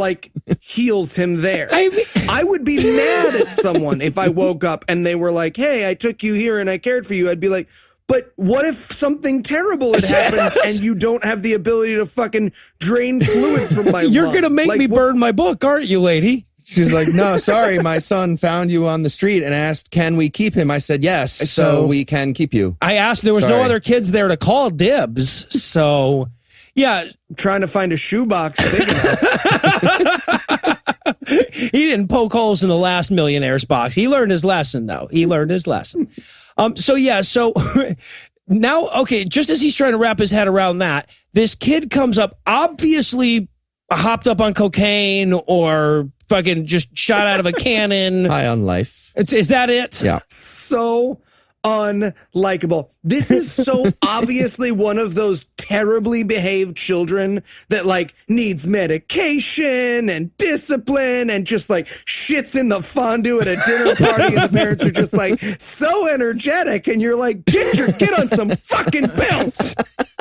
heals him there. I would be mad at someone if I woke up and they were like, hey, I took you here and I cared for you. I'd be like, but what if something terrible had happened and you don't have the ability to fucking drain fluid from my You're lung? going to make me burn my book, aren't you, lady? She's like, no, sorry, my son found you on the street and asked, can we keep him? I said, yes, so we can keep you. I asked, there was no other kids there to call dibs, so... Yeah. I'm trying to find a shoebox big enough. He didn't poke holes in the last millionaire's box. He learned his lesson, though. So now, okay, just as he's trying to wrap his head around that, this kid comes up, obviously hopped up on cocaine or fucking just shot out of a cannon. High on life. Is that it? Yeah. So unlikable. This is so obviously one of those terribly behaved children that needs medication and discipline and just shits in the fondue at a dinner party, and the parents are just so energetic, and you're like, get your kid on some fucking pills.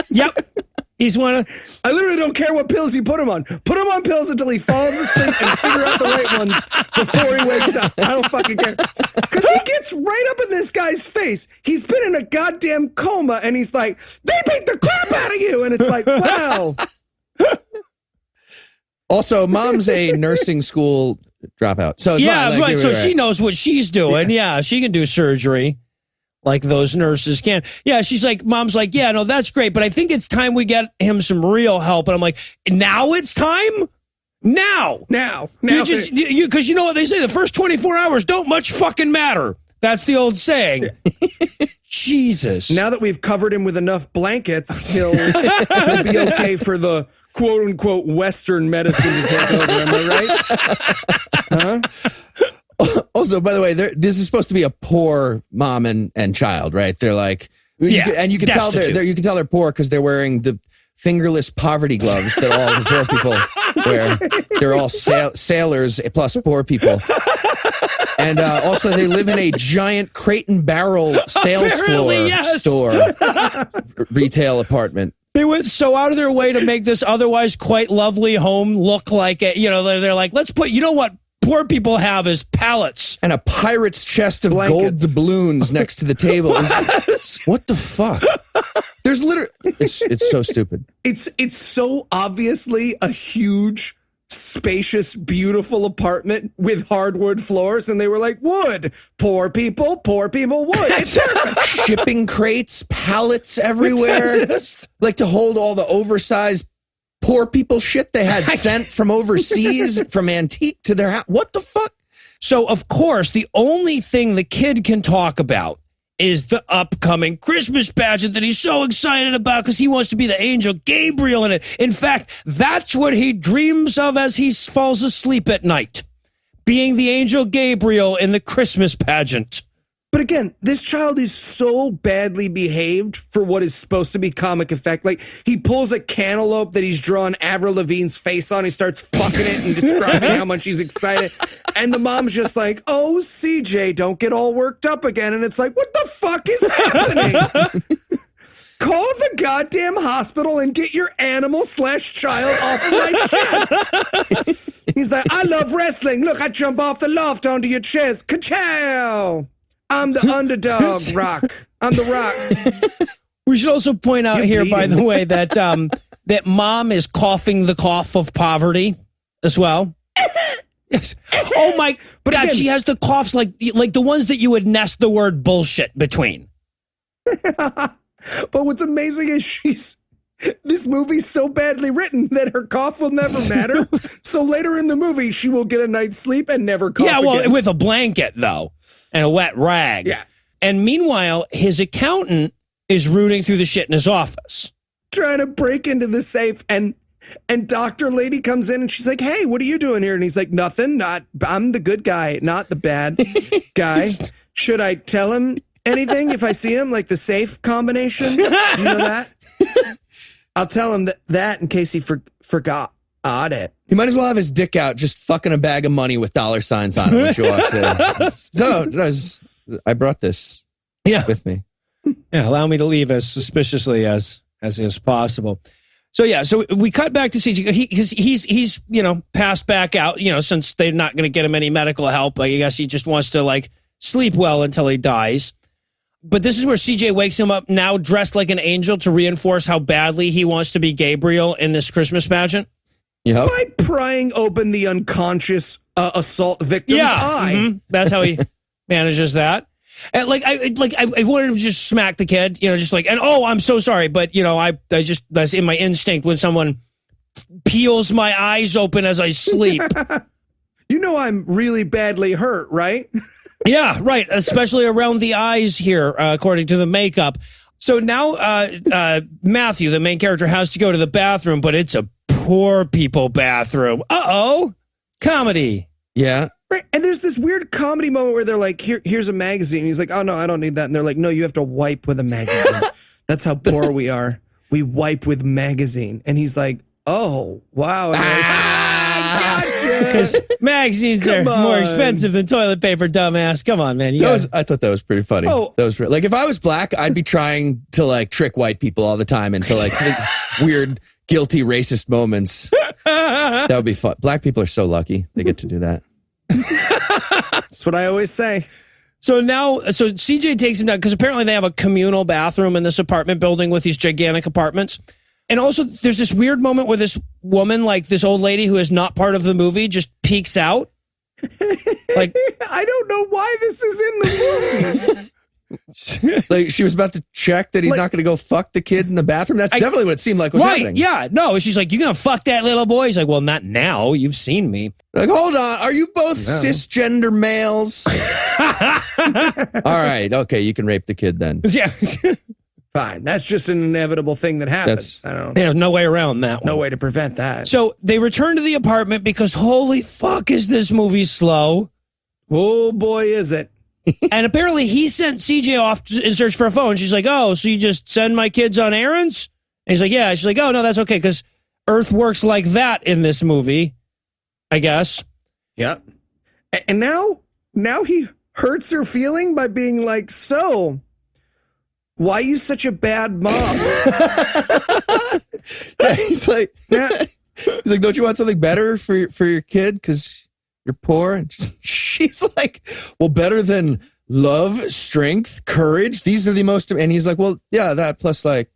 Yep. He's one of... I literally don't care what pills you put him on. Put him on pills until he falls asleep and figure out the right ones before he wakes up. I don't fucking care. Because he gets right up in this guy's face. He's been in a goddamn coma, and he's like, they beat the crap out of you. And it's like, wow. Also, mom's a nursing school dropout. So right. So she knows what she's doing. Yeah, she can do surgery. Like those nurses can. Yeah, mom's like, yeah, no, that's great, but I think it's time we get him some real help. And I'm like, now it's time? Now. Because you know what they say, the first 24 hours don't much fucking matter. That's the old saying. Jesus. Now that we've covered him with enough blankets, he'll be okay for the quote-unquote Western medicine to take over. Am I right? Huh? Also, by the way, this is supposed to be a poor mom and child, right? They're like, you can tell they're poor because they're wearing the fingerless poverty gloves that all the poor people wear. They're all sailors plus poor people. And also, they live in a giant crate and barrel sales floor store retail apartment. They went so out of their way to make this otherwise quite lovely home look like it. They're like, let's put, what poor people have is pallets and a pirate's chest of gold doubloons next to the table. What the fuck? There's literally it's so stupid. It's so obviously a huge, spacious, beautiful apartment with hardwood floors, and they were like, wood. Poor people, wood. It's perfect. Shipping crates, pallets everywhere, to hold all the oversized poor people shit they had sent from overseas, from antique to their house. What the fuck? So, of course, the only thing the kid can talk about is the upcoming Christmas pageant that he's so excited about because he wants to be the angel Gabriel in it. In fact, that's what he dreams of as he falls asleep at night, being the angel Gabriel in the Christmas pageant. But again, this child is so badly behaved for what is supposed to be comic effect. He pulls a cantaloupe that he's drawn Avril Lavigne's face on. He starts fucking it and describing how much he's excited. And the mom's just like, oh, CJ, don't get all worked up again. And it's like, what the fuck is happening? Call the goddamn hospital and get your animal/child off of my chest. He's like, I love wrestling. Look, I jump off the loft onto your chest. Ka-chow! I'm the underdog, Rock. I'm the Rock. We should also point out here, by the way, that that mom is coughing the cough of poverty as well. Yes. Oh my God, again, she has the coughs like the ones that you would nest the word bullshit between. But what's amazing is this movie's so badly written that her cough will never matter. So later in the movie, she will get a night's sleep and never cough again. With a blanket, though, and a wet rag. Yeah. And meanwhile, his accountant is rooting through the shit in his office. Trying to break into the safe, and Dr. Lady comes in and she's like, hey, what are you doing here? And he's like, nothing. I'm the good guy, not the bad guy. Should I tell him anything if I see him? Like the safe combination? Do you know that? I'll tell him that in case he forgot it. He might as well have his dick out, just fucking a bag of money with dollar signs on it when she walks in. So I brought this with me. Yeah, allow me to leave as suspiciously as is possible. So so we cut back to CG. He's passed back out. Since they're not going to get him any medical help, I guess he just wants to like sleep well until he dies. But this is where CJ wakes him up now, dressed like an angel, to reinforce how badly he wants to be Gabriel in this Christmas pageant. Yep. By prying open the unconscious assault victim's eye. Mm-hmm. That's how he manages that. And I wanted to just smack the kid, just like, and I'm so sorry, but I just, that's in my instinct when someone peels my eyes open as I sleep. I'm really badly hurt, right? Yeah, right. Especially around the eyes here, according to the makeup. So now Matthew, the main character, has to go to the bathroom, but it's a poor people bathroom. Uh-oh. Comedy. Yeah. Right. And there's this weird comedy moment where they're like, here's a magazine. He's like, oh, no, I don't need that. And they're like, no, you have to wipe with a magazine. That's how poor we are. We wipe with magazine. And he's like, oh, wow. And they're like, gotcha. Because magazines are more expensive than toilet paper, dumbass. Come on, man. I thought that was pretty funny. Oh. That was like, if I was black, I'd be trying to like trick white people all the time into like weird, guilty, racist moments. That would be fun. Black people are so lucky. They get to do that. That's what I always say. So CJ takes him down because apparently they have a communal bathroom in this apartment building with these gigantic apartments. And also there's this weird moment where this woman, like this old lady who is not part of the movie, just peeks out. Like, I don't know why this is in the movie. Like she was about to check that he's not going to go fuck the kid in the bathroom. That's definitely what it seemed like was happening. Yeah, no. She's like, you gonna fuck that little boy? He's like, well, not now. You've seen me. Like, hold on. Are you both cisgender males? All right. Okay. You can rape the kid then. Yeah. Fine. That's just an inevitable thing that happens. There's no way around that one. No way to prevent that. So they return to the apartment because holy fuck is this movie slow. Oh boy, is it. And apparently he sent CJ off in search for a phone. She's like, oh, so you just send my kids on errands? And he's like, yeah. She's like, oh, no, that's okay, because Earth works like that in this movie, I guess. Yep. And now he hurts her feeling by being like, so, why are you such a bad mom? He's like, don't you want something better for your kid? Because you're poor. And she's like, well, better than love, strength, courage. These are the most. And he's like, well, yeah, that plus like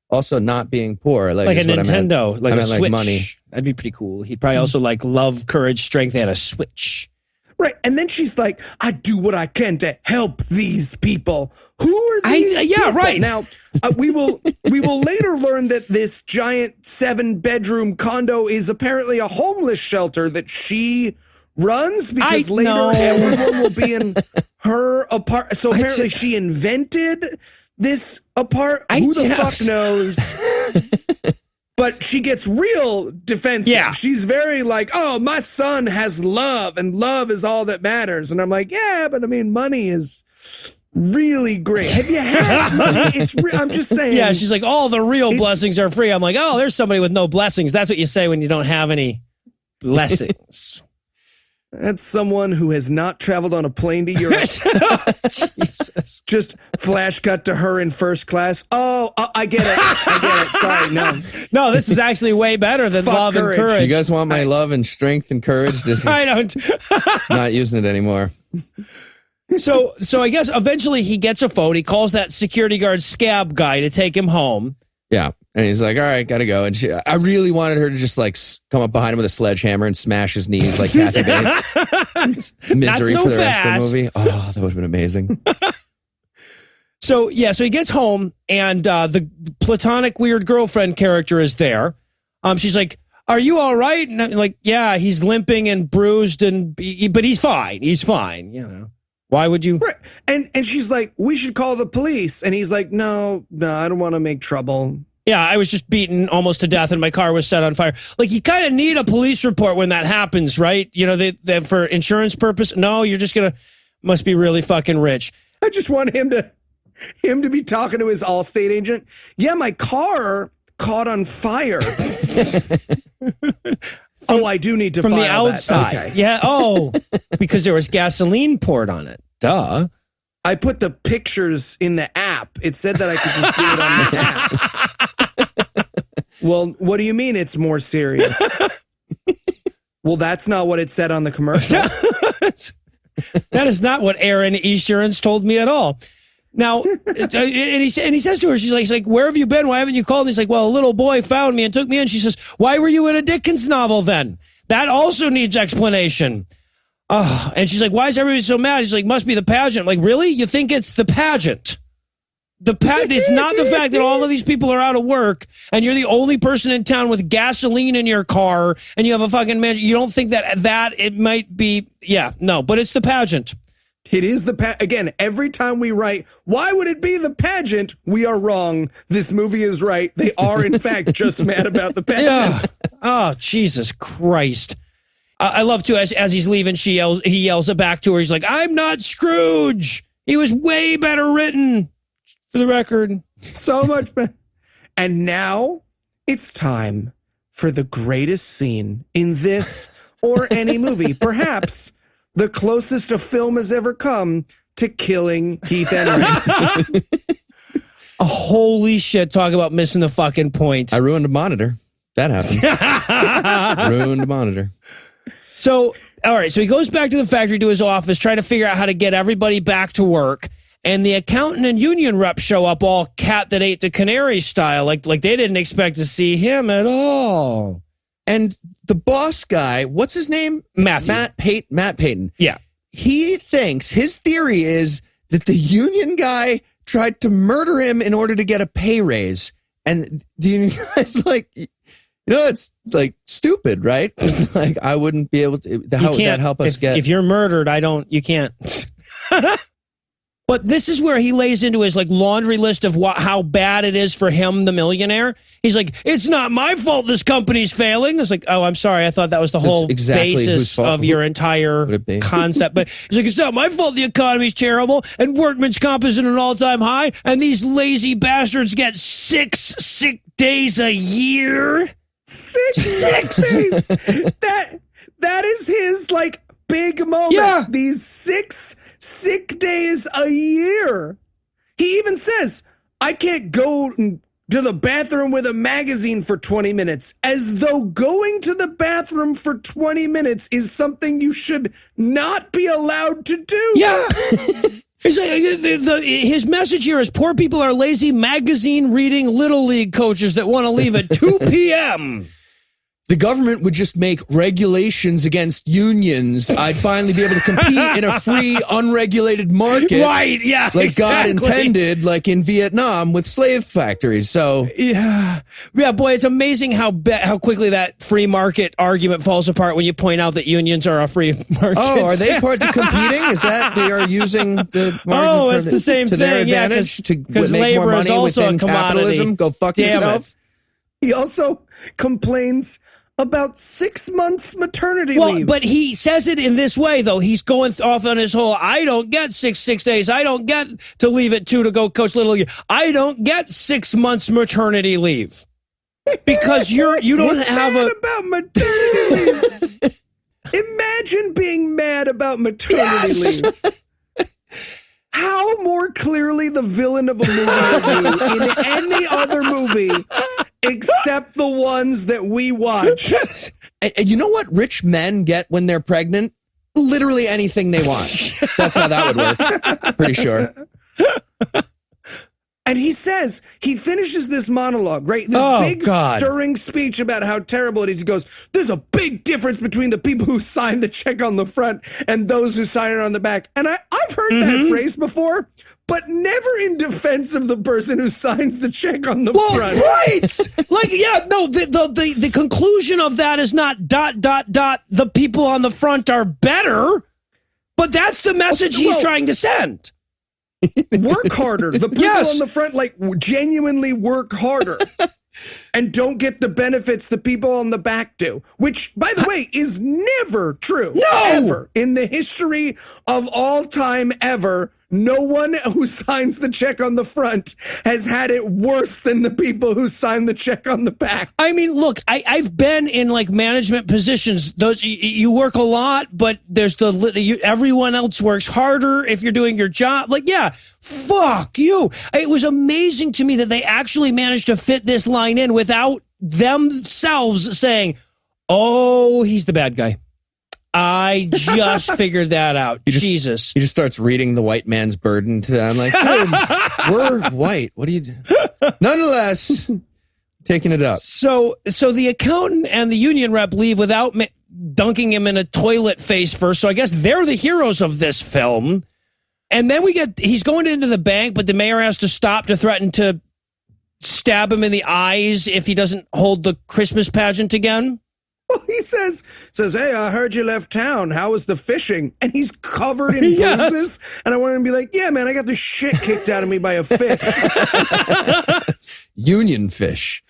also not being poor. Like a Nintendo, I meant a Switch. like money. That'd be pretty cool. He'd probably also like love, courage, strength, and a Switch. Right. And then she's like, I do what I can to help these people. Who are these people? Yeah, right. Now, we will later learn that this giant 7-bedroom condo is apparently a homeless shelter that she runs because later everyone will be in her apartment. So apparently she invented this apartment. Who the fuck knows? But she gets real defensive. Yeah. She's very like, oh, my son has love and love is all that matters. And I'm like, yeah, but I mean, money is really great. Have you had money? I'm just saying. Yeah, she's like, all the real blessings are free. I'm like, oh, there's somebody with no blessings. That's what you say when you don't have any blessings. That's someone who has not traveled on a plane to Europe. Jesus. Just flash cut to her in first class. Oh, I get it. Sorry, no. No, this is actually way better than Fuck love courage. and courage. Do you guys want my love and strength and courage? This is I don't. not using it anymore. So I guess eventually he gets a phone. He calls that security guard scab guy to take him home. Yeah. And he's like, all right, gotta go. And I really wanted her to just like come up behind him with a sledgehammer and smash his knees like Kathy Bates. Misery so for the rest fast. of the movie. Oh, that would have been amazing. So he gets home and the platonic weird girlfriend character is there. She's like, are you all right? And I'm like, yeah, he's limping and bruised, but he's fine. He's fine. You know, why would you? Right. And she's like, we should call the police. And he's like, no, I don't want to make trouble. Yeah, I was just beaten almost to death and my car was set on fire. Like, you kind of need a police report when that happens, right? You know, they for insurance purpose. No, you're just must be really fucking rich. I just want him to be talking to his Allstate agent. Yeah, my car caught on fire. Oh, I do need to From file the outside. that. Okay. Yeah. Oh, because there was gasoline poured on it. Duh. I put the pictures in the app. It said that I could just do it on the app. Well, what do you mean it's more serious? Well, that's not what it said on the commercial. That is not what Aaron Esurance told me at all. Now, and he says to her, she's like, where have you been? Why haven't you called? And he's like, well, a little boy found me and took me in. She says, why were you in a Dickens novel then? That also needs explanation. Oh, and she's like, why is everybody so mad? He's like, must be the pageant. I'm like, really? You think it's the pageant? It's not the fact that all of these people are out of work and you're the only person in town with gasoline in your car and you have a fucking mansion. You don't think that it might be, yeah, no, but it's the pageant. It is again, every time we write, why would it be the pageant? We are wrong. This movie is right. They are, in fact, just mad about the pageant. Yeah. Oh, Jesus Christ. I love to, as he's leaving, he yells it back to her. He's like, I'm not Scrooge. He was way better written, for the record. So much better. And now it's time for the greatest scene in this or any movie. Perhaps the closest a film has ever come to killing Heath Enwright. Holy shit, talk about missing the fucking point. I ruined a monitor. That happened. Ruined a monitor. So, all right, so he goes back to the factory to his office, trying to figure out how to get everybody back to work. And the accountant and union rep show up all cat that ate the canary style, like they didn't expect to see him at all. And the boss guy, what's his name? Matthew. Matt Payton. Yeah. He thinks, his theory is that the union guy tried to murder him in order to get a pay raise. And the union guy's like, it's like stupid, right? It's like, I wouldn't be able to, how would that help us if you're murdered, you can't. But this is where he lays into his like laundry list of how bad it is for him, the millionaire. He's like, it's not my fault this company's failing. It's like, oh, I'm sorry. I thought that was the whole basis of your entire concept. But he's like, it's not my fault the economy's terrible and workman's comp is at an all-time high and these lazy bastards get 6 sick days a year. 6 days. That is his like big moment. Yeah. These 6 sick days a year. He even says, I can't go to the bathroom with a magazine for 20 minutes, as though going to the bathroom for 20 minutes is something you should not be allowed to do. Yeah. His message here is poor people are lazy magazine reading Little League coaches that want to leave at 2 p.m. The government would just make regulations against unions. I'd finally be able to compete in a free, unregulated market. Right, yeah, like exactly. God intended, like in Vietnam with slave factories. So yeah, boy, it's amazing how quickly that free market argument falls apart when you point out that unions are a free market. Oh, are they part of competing? Is that they are using the margin it's the same to thing, their advantage to make labor more is money also within a commodity. capitalism? Go fuck yourself. He also complains about 6 months maternity leave. But he says it in this way, though. He's going off on his whole, I don't get six days. I don't get to leave at 2 to go coach Little League. I don't get 6 months maternity leave. Because you don't have about maternity leave. Imagine being mad about maternity leave. Imagine being mad about maternity leave. How more clearly the villain of a movie are you in any other movie except the ones that we watch? And you know what rich men get when they're pregnant? Literally anything they want. That's how that would work. Pretty sure. And he finishes this monologue, right? This stirring speech about how terrible it is. He goes, there's a big difference between the people who sign the check on the front and those who sign it on the back. And I've heard that phrase before, but never in defense of the person who signs the check on the front. Right. Like, yeah, no, the conclusion of that is not ... the people on the front are better, but that's the message he's trying to send. Work harder. The people on the front, like, genuinely work harder and don't get the benefits the people on the back do, which, by the way, is never true. No! Ever. In the history of all time ever, no one who signs the check on the front has had it worse than the people who sign the check on the back. I mean, look, I've been in like management positions. Those you work a lot, but there's everyone else works harder if you're doing your job. Like, yeah, fuck you. It was amazing to me that they actually managed to fit this line in without themselves saying, "Oh, he's the bad guy." I just figured that out. Jesus. He just starts reading the white man's burden to them. Like, dude, we're white. What do you do? Nonetheless, taking it up. So the accountant and the union rep leave without dunking him in a toilet face first. So I guess they're the heroes of this film. And then he's going into the bank, but the mayor has to stop to threaten to stab him in the eyes if he doesn't hold the Christmas pageant again. Well, he says, hey, I heard you left town. How was the fishing? And he's covered in bruises. And I want him to be like, yeah, man, I got the shit kicked out of me by a fish. Union fish.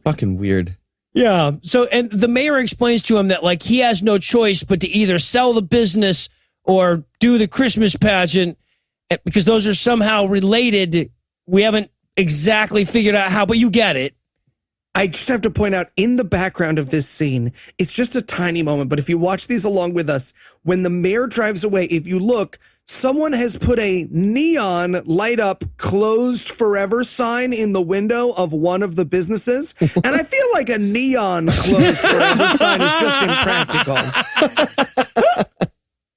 Fucking weird. Yeah. So, and the mayor explains to him that, like, he has no choice but to either sell the business or do the Christmas pageant because those are somehow related. We haven't exactly figured out how, but you get it. I just have to point out, in the background of this scene, it's just a tiny moment, but if you watch these along with us, when the mayor drives away, if you look, someone has put a neon light up closed forever sign in the window of one of the businesses. And I feel like a neon closed forever sign is just impractical.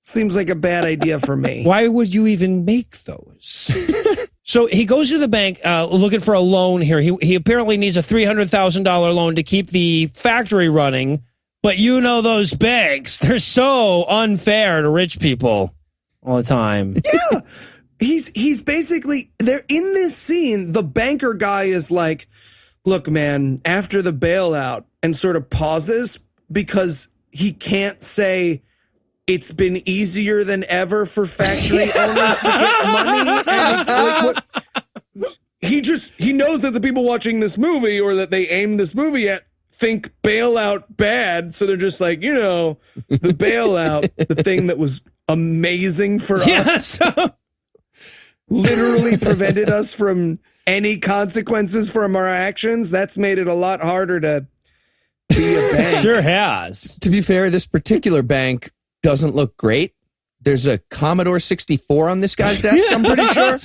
Seems like a bad idea for me. Why would you even make those? So he goes to the bank looking for a loan here. He apparently needs a $300,000 loan to keep the factory running. But you know those banks, they're so unfair to rich people all the time. Yeah. He's basically, they're in this scene, the banker guy is like, look, man, after the bailout, and sort of pauses because he can't say, it's been easier than ever for factory owners to get money. And it's like he knows that the people watching this movie, or that they aim this movie at, think bailout bad. So they're just like, the bailout, the thing that was amazing for us, literally prevented us from any consequences from our actions. That's made it a lot harder to be a bank. Sure has. To be fair, this particular bank doesn't look great. There's a Commodore 64 on this guy's desk, I'm pretty sure.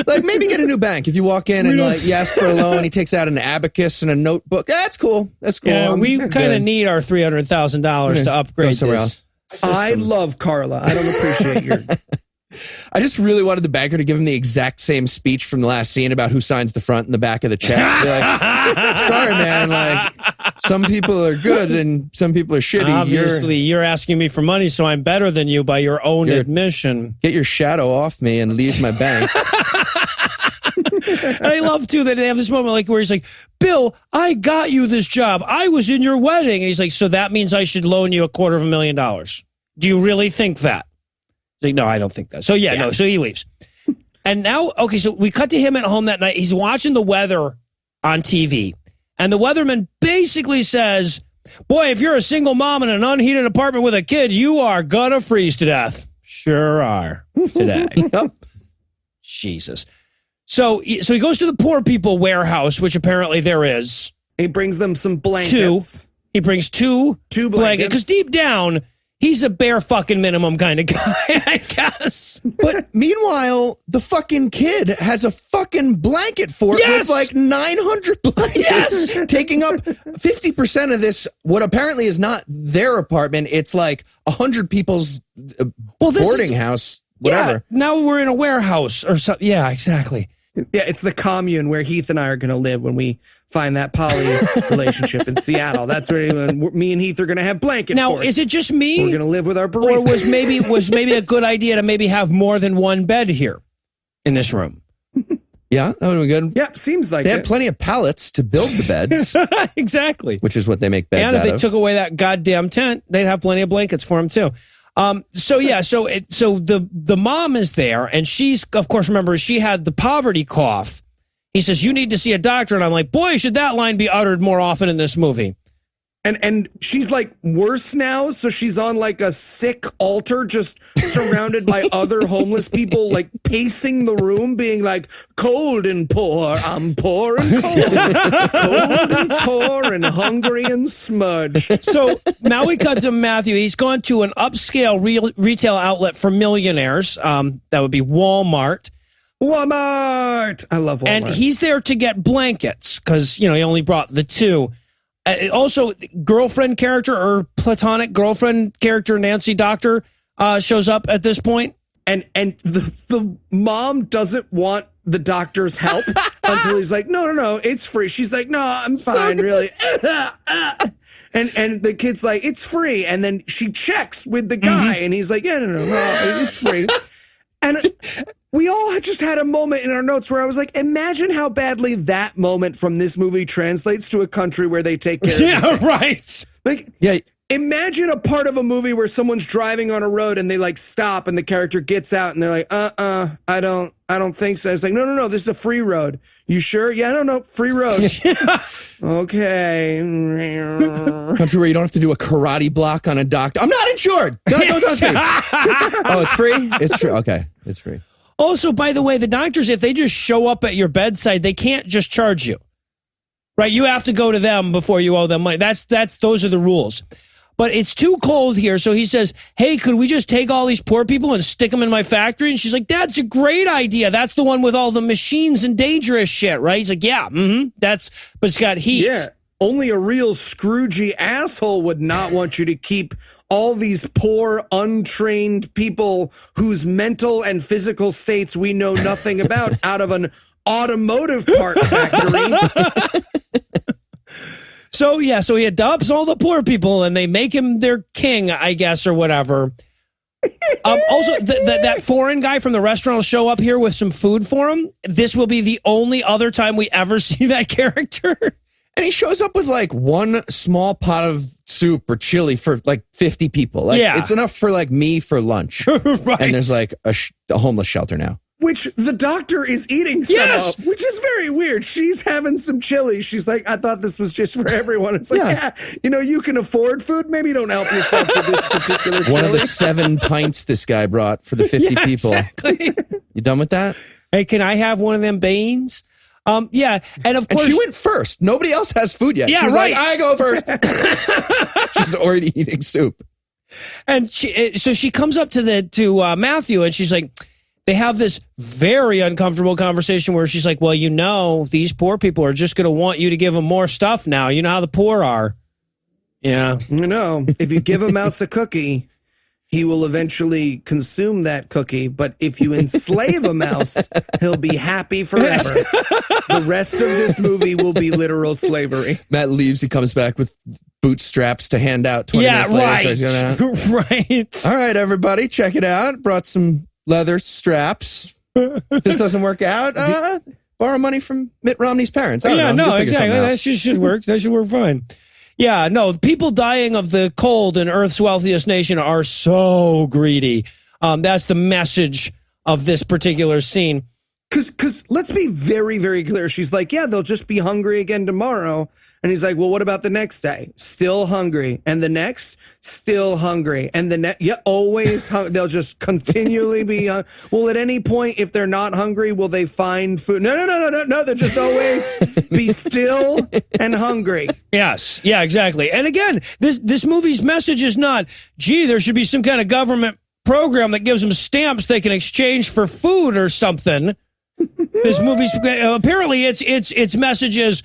Like, maybe get a new bank. If you walk in and like you ask for a loan, he takes out an abacus and a notebook. That's cool. That's cool. Yeah, we kind of need our $300,000 to upgrade this. I love Carla. I don't appreciate your... I just really wanted the banker to give him the exact same speech from the last scene about who signs the front and the back of the check. Like, sorry, man. Like, some people are good and some people are shitty. Obviously, you're asking me for money, so I'm better than you by your own admission. Get your shadow off me and leave my bank. And I love, too, that they have this moment like where he's like, Bill, I got you this job. I was in your wedding. And he's like, so that means I should loan you $250,000. Do you really think that? Like, no, I don't think that. So, no, so he leaves. And now, okay, so we cut to him at home that night. He's watching the weather on TV. And the weatherman basically says, boy, if you're a single mom in an unheated apartment with a kid, you are gonna freeze to death. Sure are today. Yep. Jesus. So he goes to the poor people warehouse, which apparently there is. He brings them some blankets. He brings two blankets. Because deep down, he's a bare fucking minimum kind of guy, I guess. But meanwhile, the fucking kid has a fucking blanket fort with like 900 blankets, taking up 50% of this, what apparently is not their apartment. It's like 100 people's boarding house, whatever. Yeah, now we're in a warehouse or something. Yeah, exactly. Yeah, it's the commune where Heath and I are going to live when we find that poly relationship in Seattle. That's where me and Heath are going to have blanket Now, forts. is it just me? We're going to live with our barista. Or was maybe a good idea to maybe have more than one bed here in this room? Yeah, that would be good. Yep, seems like they had plenty of pallets to build the beds. Exactly. Which is what they make beds out of. And if they took of. away that goddamn tent, they'd have plenty of blankets for him too. So the mom is there, and she's, of course, remember, she had the poverty cough. He says, you need to see a doctor. And I'm like, boy, should that line be uttered more often in this movie. And she's like worse now, so she's on like a sick altar, just surrounded by other homeless people, like pacing the room, being like, cold and poor, I'm poor and cold, cold and poor and hungry and smudged. So now we cut to Matthew. He's gone to an upscale retail outlet for millionaires. That would be Walmart. Walmart! I love Walmart. And he's there to get blankets because, he only brought the two. Also, girlfriend character or platonic girlfriend character Nancy Doctor shows up at this point. And the mom doesn't want the doctor's help until he's like, no, it's free. She's like, no, I'm fine, really. And the kid's like, it's free. And then she checks with the guy, and he's like, yeah, no, it's free. And we all just had a moment in our notes where I was like, imagine how badly that moment from this movie translates to a country where they take care of the sick. Right. Like, imagine a part of a movie where someone's driving on a road and they like stop and the character gets out and they're like, I don't think so. It's like, no, this is a free road. You sure? Yeah, no, free road. Okay. Country where you don't have to do a karate block on a doctor. I'm not insured. Don't touch me. Oh, it's free? It's free. Okay, it's free. Also, by the way, the doctors, if they just show up at your bedside, they can't just charge you. Right? You have to go to them before you owe them money. Those are the rules. But it's too cold here, so he says, hey, could we just take all these poor people and stick them in my factory? And she's like, that's a great idea. That's the one with all the machines and dangerous shit, right? He's like, yeah, but it's got heat. Yeah, only a real Scroogey asshole would not want you to keep all these poor, untrained people whose mental and physical states we know nothing about out of an automotive part factory. So he adopts all the poor people and they make him their king, I guess, or whatever. Also, that foreign guy from the restaurant will show up here with some food for him. This will be the only other time we ever see that character. And he shows up with like one small pot of soup or chili for like 50 people. Like, it's enough for like me for lunch. Right. And there's like a homeless shelter now. Which the doctor is eating some of, which is very weird. She's having some chili. She's like, I thought this was just for everyone. It's like, you can afford food. Maybe don't help yourself to this particular chili. One of the 7 pints this guy brought for the 50 people. Exactly. You done with that? Hey, can I have one of them beans? And of course, she went first. Nobody else has food yet. Yeah, she was right. like, I go first. She's already eating soup. And so she comes up to Matthew and she's like, they have this very uncomfortable conversation where she's like, well, these poor people are just going to want you to give them more stuff now. You know how the poor are. Yeah. If you give a mouse a cookie, he will eventually consume that cookie. But if you enslave a mouse, he'll be happy forever. The rest of this movie will be literal slavery. Matt leaves. He comes back with bootstraps to hand out 20 minutes later. Right. All right, everybody, check it out. Brought some leather straps. If this doesn't work out, borrow money from Mitt Romney's parents. Exactly. That should work. That should work fine. Yeah, no, people dying of the cold in Earth's wealthiest nation are so greedy. That's the message of this particular scene. Because let's be very, very clear. She's like, yeah, they'll just be hungry again tomorrow. And he's like, well, what about the next day? Still hungry. And the next, still hungry. And the next, yeah, always they'll just continually be well, at any point, if they're not hungry, will they find food? No. They'll just always be still and hungry. Yes. Yeah, exactly. And again, this movie's message is not, gee, there should be some kind of government program that gives them stamps they can exchange for food or something. This movie's apparently its message is,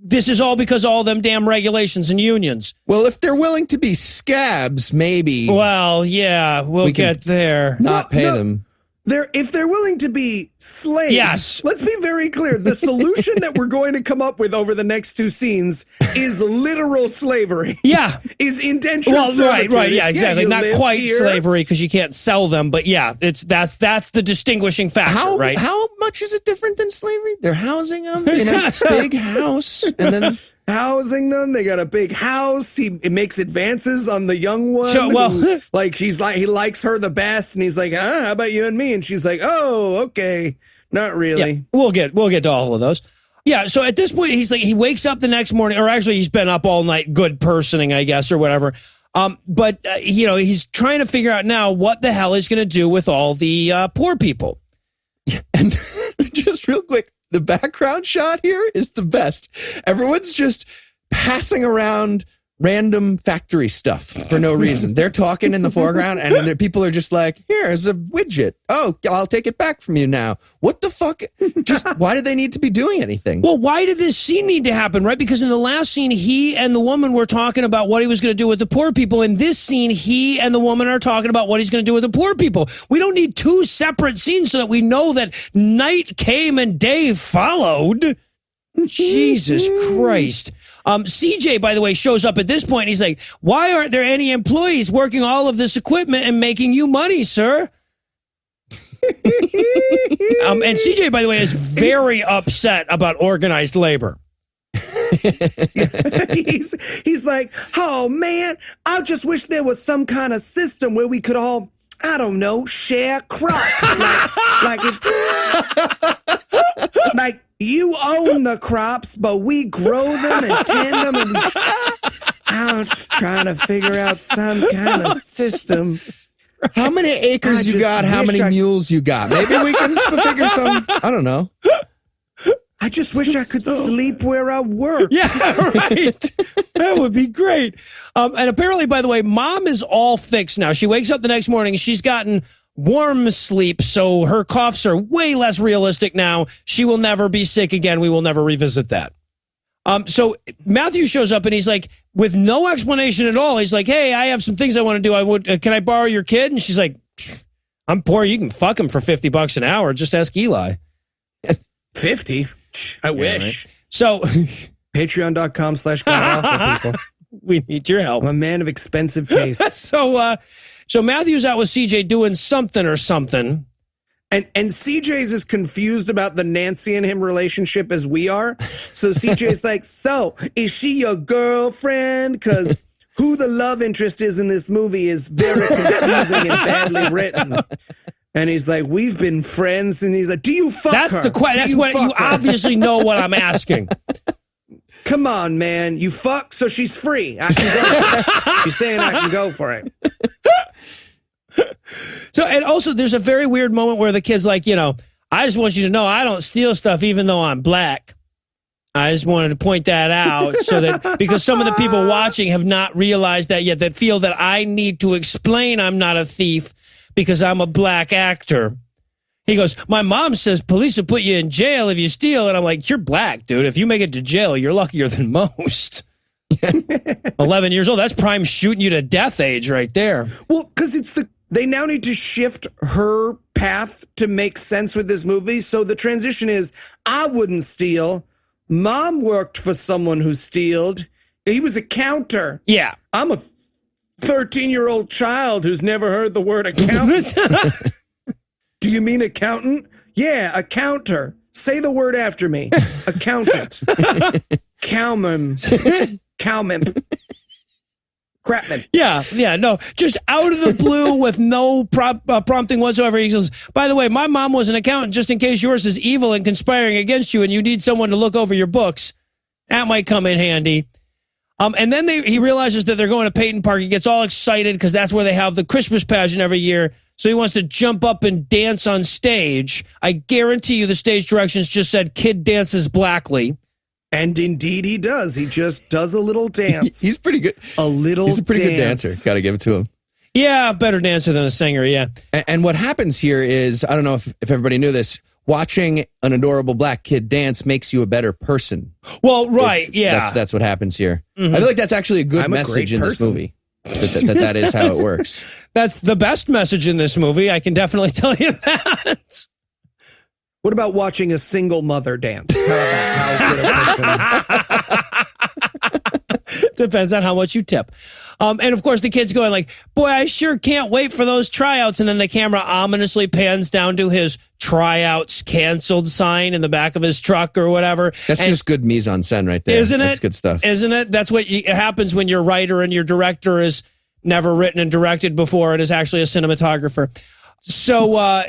this is all because of all them damn regulations and unions. Well, if they're willing to be scabs, maybe. Well, yeah, we'll get there. Not pay them. If they're willing to be slaves, yes. Let's be very clear. The solution that we're going to come up with over the next two scenes is literal slavery. Yeah. Is indentured servitude. Right, yeah, exactly. Not quite here. slavery because you can't sell them, but yeah, that's the distinguishing factor, right? How much is it different than slavery? They're housing them in a big house and then housing them. They got a big house. It makes advances on the young one. So, well, he likes her the best, and he's like, how about you and me? And she's like, oh, okay, not really. Yeah, we'll get to all of those. Yeah. So at this point, he's like, he wakes up the next morning, or actually, he's been up all night, good personing, I guess, or whatever. But he's trying to figure out now what the hell he's going to do with all the poor people. Yeah, and just real quick. The background shot here is the best. Everyone's just passing around random factory stuff for no reason. They're talking in the foreground, and then people are just like, here's a widget. Oh, I'll take it back from you now. What the fuck? Just why do they need to be doing anything? Well, why did this scene need to happen, right? Because in the last scene, he and the woman were talking about what he was going to do with the poor people. In this scene, he and the woman are talking about what he's going to do with the poor people. We don't need two separate scenes so that we know that night came and day followed. Jesus Christ. CJ, by the way, shows up at this point. And he's like, why aren't there any employees working all of this equipment and making you money, sir? And CJ, by the way, is very upset about organized labor. He's like, oh, man, I just wish there was some kind of system where we could all, I don't know, share crops. Like you own the crops, but we grow them and tend them, and I'm just trying to figure out some kind of system. How many acres you got? How many mules you got? Maybe we can figure some. I don't know. I just wish I could sleep where I work. Yeah, right. That would be great. And apparently, by the way, Mom is all fixed now. She wakes up the next morning. She's gotten warm sleep, so her coughs are way less realistic now. She will never be sick again. We will never revisit that. So Matthew shows up, and he's like, with no explanation at all, he's like, hey, I have some things I want to do. Can I borrow your kid? And she's like, I'm poor. You can fuck him for $50 an hour. Just ask Eli. 50? I wish. Right. So patreon.com/godawful, people. We need your help. I'm a man of expensive taste. So Matthew's out with CJ doing something or something. And CJ's as confused about the Nancy and him relationship as we are. So CJ's like, so is she your girlfriend? Because who the love interest is in this movie is very confusing and badly written. And he's like, we've been friends. And he's like, do you fuck her? That's the question. That's what you obviously know what I'm asking. Come on, man. You fuck, so she's free. I can go. She's saying I can go for it. So, and also there's a very weird moment where the kid's like, I just want you to know I don't steal stuff even though I'm black. I just wanted to point that out so that because some of the people watching have not realized that yet, that feel that I need to explain I'm not a thief because I'm a black actor. He goes, my mom says police will put you in jail if you steal. And I'm like, you're black, dude. If you make it to jail, you're luckier than most. 11 years old. That's prime shooting you to death age right there. Well, because they now need to shift her path to make sense with this movie. So the transition is, I wouldn't steal. Mom worked for someone who stealed. He was a counter. Yeah. I'm a 13-year-old child who's never heard the word accountant. Do you mean accountant? Yeah, a counter. Say the word after me. Accountant. Cowman. Cowman. Crapman. Yeah, no, just out of the blue with no prompting whatsoever. He goes, by the way, my mom was an accountant just in case yours is evil and conspiring against you and you need someone to look over your books. That might come in handy. And then he realizes that they're going to Peyton Park. He gets all excited because that's where they have the Christmas pageant every year. So he wants to jump up and dance on stage. I guarantee you the stage directions just said kid dances blackly. And indeed he does. He just does a little dance. He's pretty good. He's a pretty good dancer. Got to give it to him. Yeah, better dancer than a singer, yeah. And what happens here is, I don't know if everybody knew this, watching an adorable black kid dance makes you a better person. Well, right, yeah. That's what happens here. Mm-hmm. I feel like that's actually a good message in this movie. That is how it works. That's the best message in this movie. I can definitely tell you that. What about watching a single mother dance? How good a person? Depends on how much you tip. And of course, the kid's going like, boy, I sure can't wait for those tryouts. And then the camera ominously pans down to his tryouts canceled sign in the back of his truck or whatever. That's just good mise en scène right there. Isn't it? That's good stuff. Isn't it? That's what happens when your writer and your director is never written and directed before and is actually a cinematographer. So,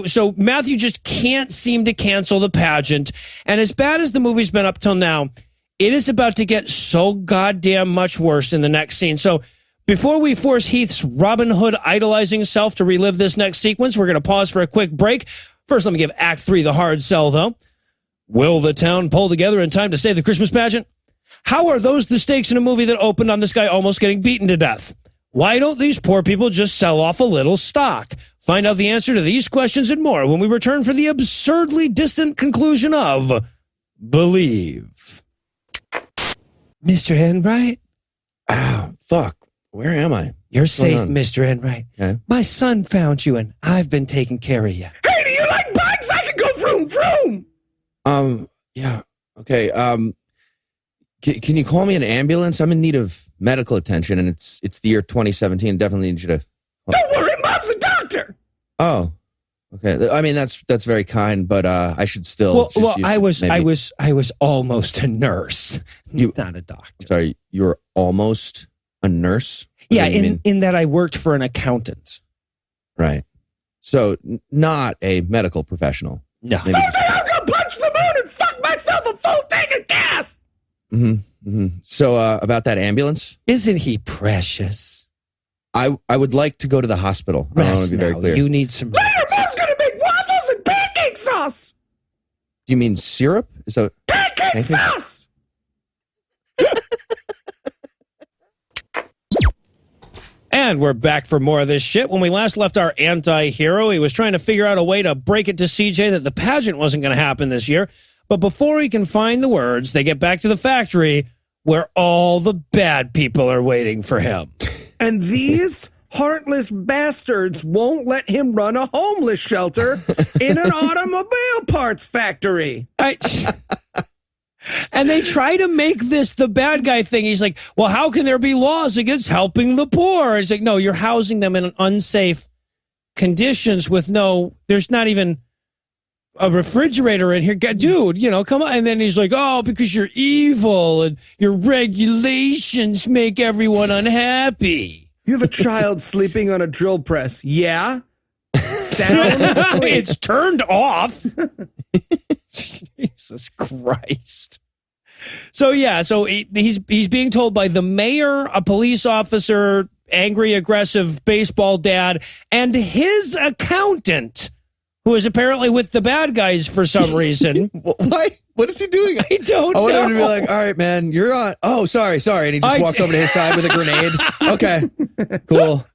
so Matthew just can't seem to cancel the pageant. And as bad as the movie's been up till now, it is about to get so goddamn much worse in the next scene. So before we force Heath's Robin Hood idolizing self to relive this next sequence, we're going to pause for a quick break. First, let me give Act 3 the hard sell, though. Will the town pull together in time to save the Christmas pageant? How are those the stakes in a movie that opened on this guy almost getting beaten to death? Why don't these poor people just sell off a little stock? Find out the answer to these questions and more when we return for the absurdly distant conclusion of Believe. Mr. Enwright? Ah, fuck. Where am I? You're safe, Mr. Enwright. Okay. My son found you, and I've been taking care of you. Hey, do you like bikes? I can go vroom, vroom. Yeah. Okay. Can you call me an ambulance? I'm in need of medical attention, and it's the year 2017. Definitely need you to. Don't worry, Mom's a doctor. Oh, okay. I mean, that's very kind, but I should still. Well, I was almost a nurse. Not a doctor. Sorry, you were almost a nurse. Yeah, in that I worked for an accountant. Right. So not a medical professional. No. Someday I'm gonna punch the moon and fuck myself a full tank of gas. So about that ambulance, isn't he precious? I would like to go to the hospital. I want to be very clear. You need some. Later, Mom's gonna make waffles and pancake sauce. Do you mean syrup? Is that pancake sauce? And we're back for more of this shit. When we last left our anti-hero, he was trying to figure out a way to break it to CJ that the pageant wasn't going to happen this year. But before he can find the words, they get back to the factory where all the bad people are waiting for him. And these heartless bastards won't let him run a homeless shelter in an automobile parts factory. And they try to make this the bad guy thing. He's like, well, how can there be laws against helping the poor? It's like, no, you're housing them in unsafe conditions with there's not even a refrigerator in here. Dude, come on. And then he's like, oh, because you're evil and your regulations make everyone unhappy. You have a child sleeping on a drill press. Yeah? Sound asleep. It's turned off. Jesus Christ. So he's being told by the mayor, a police officer, angry, aggressive baseball dad, and his accountant, who is apparently with the bad guys for some reason. Why? What is he doing? I don't know. I want him to be like, all right, man, you're on. Oh, sorry. And he just walks over to his side with a grenade. Okay, cool.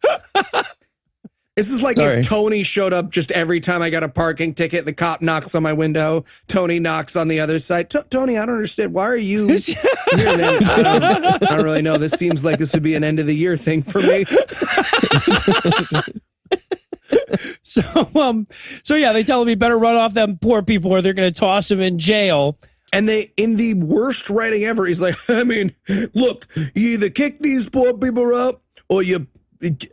This is like if Tony showed up just every time I got a parking ticket, the cop knocks on my window, Tony knocks on the other side. Tony, I don't understand. Why are you here then? I don't really know. This seems like this would be an end of the year thing for me. So they tell him he better run off them poor people or they're going to toss him in jail. And they, in the worst writing ever, he's like, I mean, look, you either kick these poor people up or you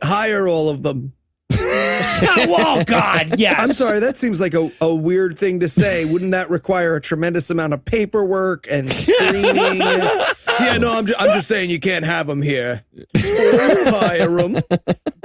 hire all of them. Oh, God, yes. I'm sorry, that seems like a weird thing to say. Wouldn't that require a tremendous amount of paperwork and screening? Yeah, no, I'm just saying you can't have them here. Hire them.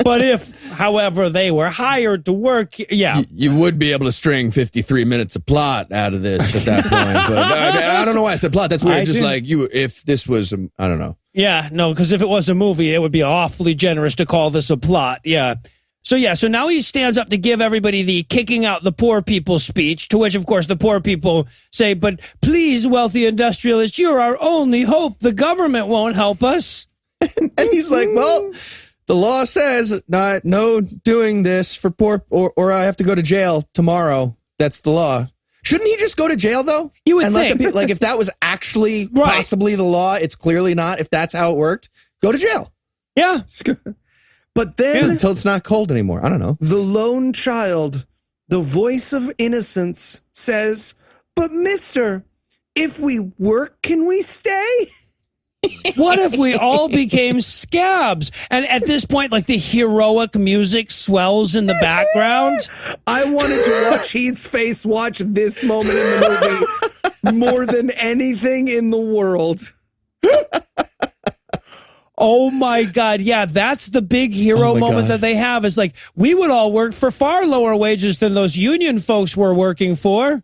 But if, however, they were hired to work, yeah. You would be able to string 53 minutes of plot out of this at that point. But I don't know why I said plot. That's weird. Just like if this was, I don't know. Yeah, no, because if it was a movie, it would be awfully generous to call this a plot. Yeah. So now he stands up to give everybody the kicking out the poor people speech, to which, of course, the poor people say, but please, wealthy industrialists, you're our only hope. The government won't help us. And he's like, well, the law says no doing this for poor, or I have to go to jail tomorrow. That's the law. Shouldn't he just go to jail, though? You would and think. Like, if that was actually possibly the law, it's clearly not. If that's how it worked, go to jail. Yeah. But then, until it's not cold anymore. I don't know. The lone child, the voice of innocence, says, but mister, if we work, can we stay? What if we all became scabs? And at this point, like, the heroic music swells in the background. I wanted to watch Heath's face watch this moment in the movie more than anything in the world. Oh my God. Yeah, that's the big hero moment that they have, is like, we would all work for far lower wages than those union folks were working for.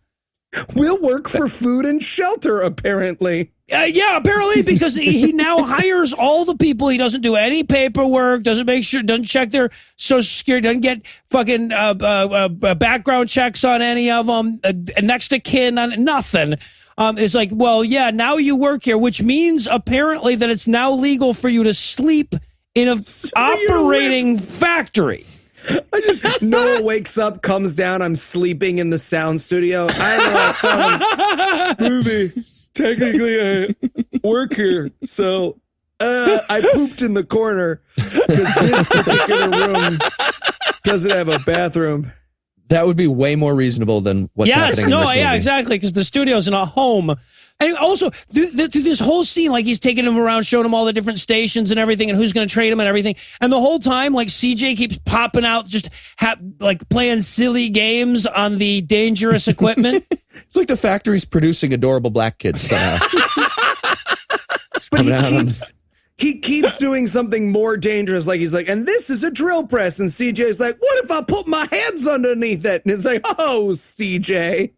We'll work for food and shelter, apparently. Yeah, apparently, because he now hires all the people. He doesn't do any paperwork, doesn't check their Social Security, doesn't get fucking background checks on any of them, next to kin on nothing. It's like, well, yeah, now you work here, which means apparently that it's now legal for you to sleep in an operating factory. Noah wakes up, comes down, I'm sleeping in the sound studio. I don't know, movie. Technically, I work here, so I pooped in the corner because this particular room doesn't have a bathroom. That would be way more reasonable than what's happening in this movie. Yeah, exactly, because the studio's in a home. And also, through this whole scene, like, he's taking him around, showing him all the different stations and everything, and who's going to trade him and everything. And the whole time, like, CJ keeps popping out, just like playing silly games on the dangerous equipment. It's like the factory's producing adorable black kids somehow. But he keeps doing something more dangerous. Like, he's like, and this is a drill press. And CJ's like, what if I put my hands underneath it? And it's like, oh, CJ.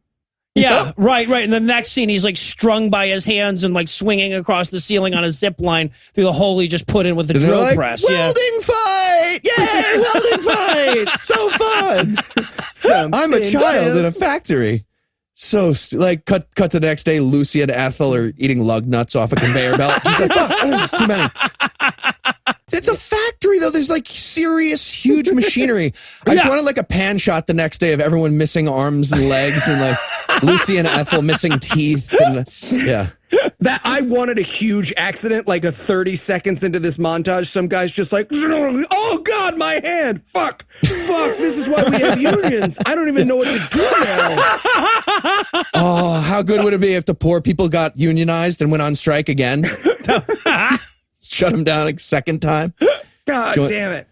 Yeah, right. And the next scene, he's like strung by his hands and like swinging across the ceiling on a zip line through the hole he just put in with the drill like, press. Welding fight! Yay, welding fight! So fun! I'm a child in a factory. So, like, cut to the next day, Lucy and Ethel are eating lug nuts off a conveyor belt. She's like, fuck, there's too many. It's a factory, though. There's, like, serious, huge machinery. I just wanted, like, a pan shot the next day of everyone missing arms and legs and, like, Lucy and Ethel missing teeth. And, yeah. That I wanted a huge accident, like a 30 seconds into this montage. Some guy's just like, oh God, my hand. Fuck. This is why we have unions. I don't even know what to do now. Oh, how good would it be if the poor people got unionized and went on strike again? Shut them down a second time. God damn it.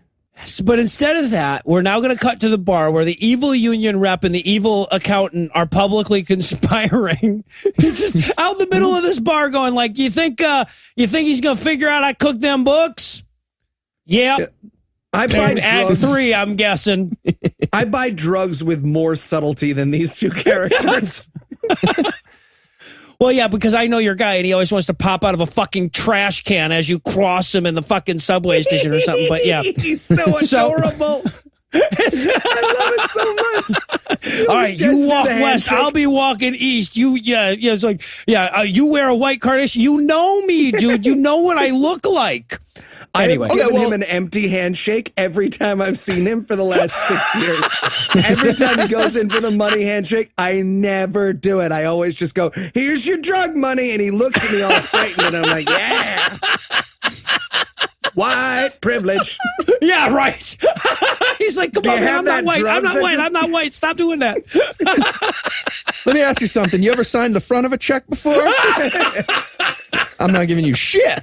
But instead of that, we're now going to cut to the bar where the evil union rep and the evil accountant are publicly conspiring. He's just out in the middle of this bar going like, you think he's going to figure out I cooked them books? Yep. I buy Act drugs. 3, I'm guessing. I buy drugs with more subtlety than these two characters. Well, yeah, because I know your guy, and he always wants to pop out of a fucking trash can as you cross him in the fucking subway station or something. But yeah, he's so adorable. I love it so much. All right, you walk west. I'll be walking east. It's like, you wear a white carnation. You know me, dude. You know what I look like. Anyway, I've given him an empty handshake every time I've seen him for the last 6 years. Every time he goes in for the money handshake, I never do it. I always just go, here's your drug money. And he looks at me all frightened, and I'm like, yeah. White privilege. Yeah, right. He's like, come on, man, I'm not white. I'm not white. Stop doing that. Let me ask you something. You ever signed the front of a check before? I'm not giving you shit.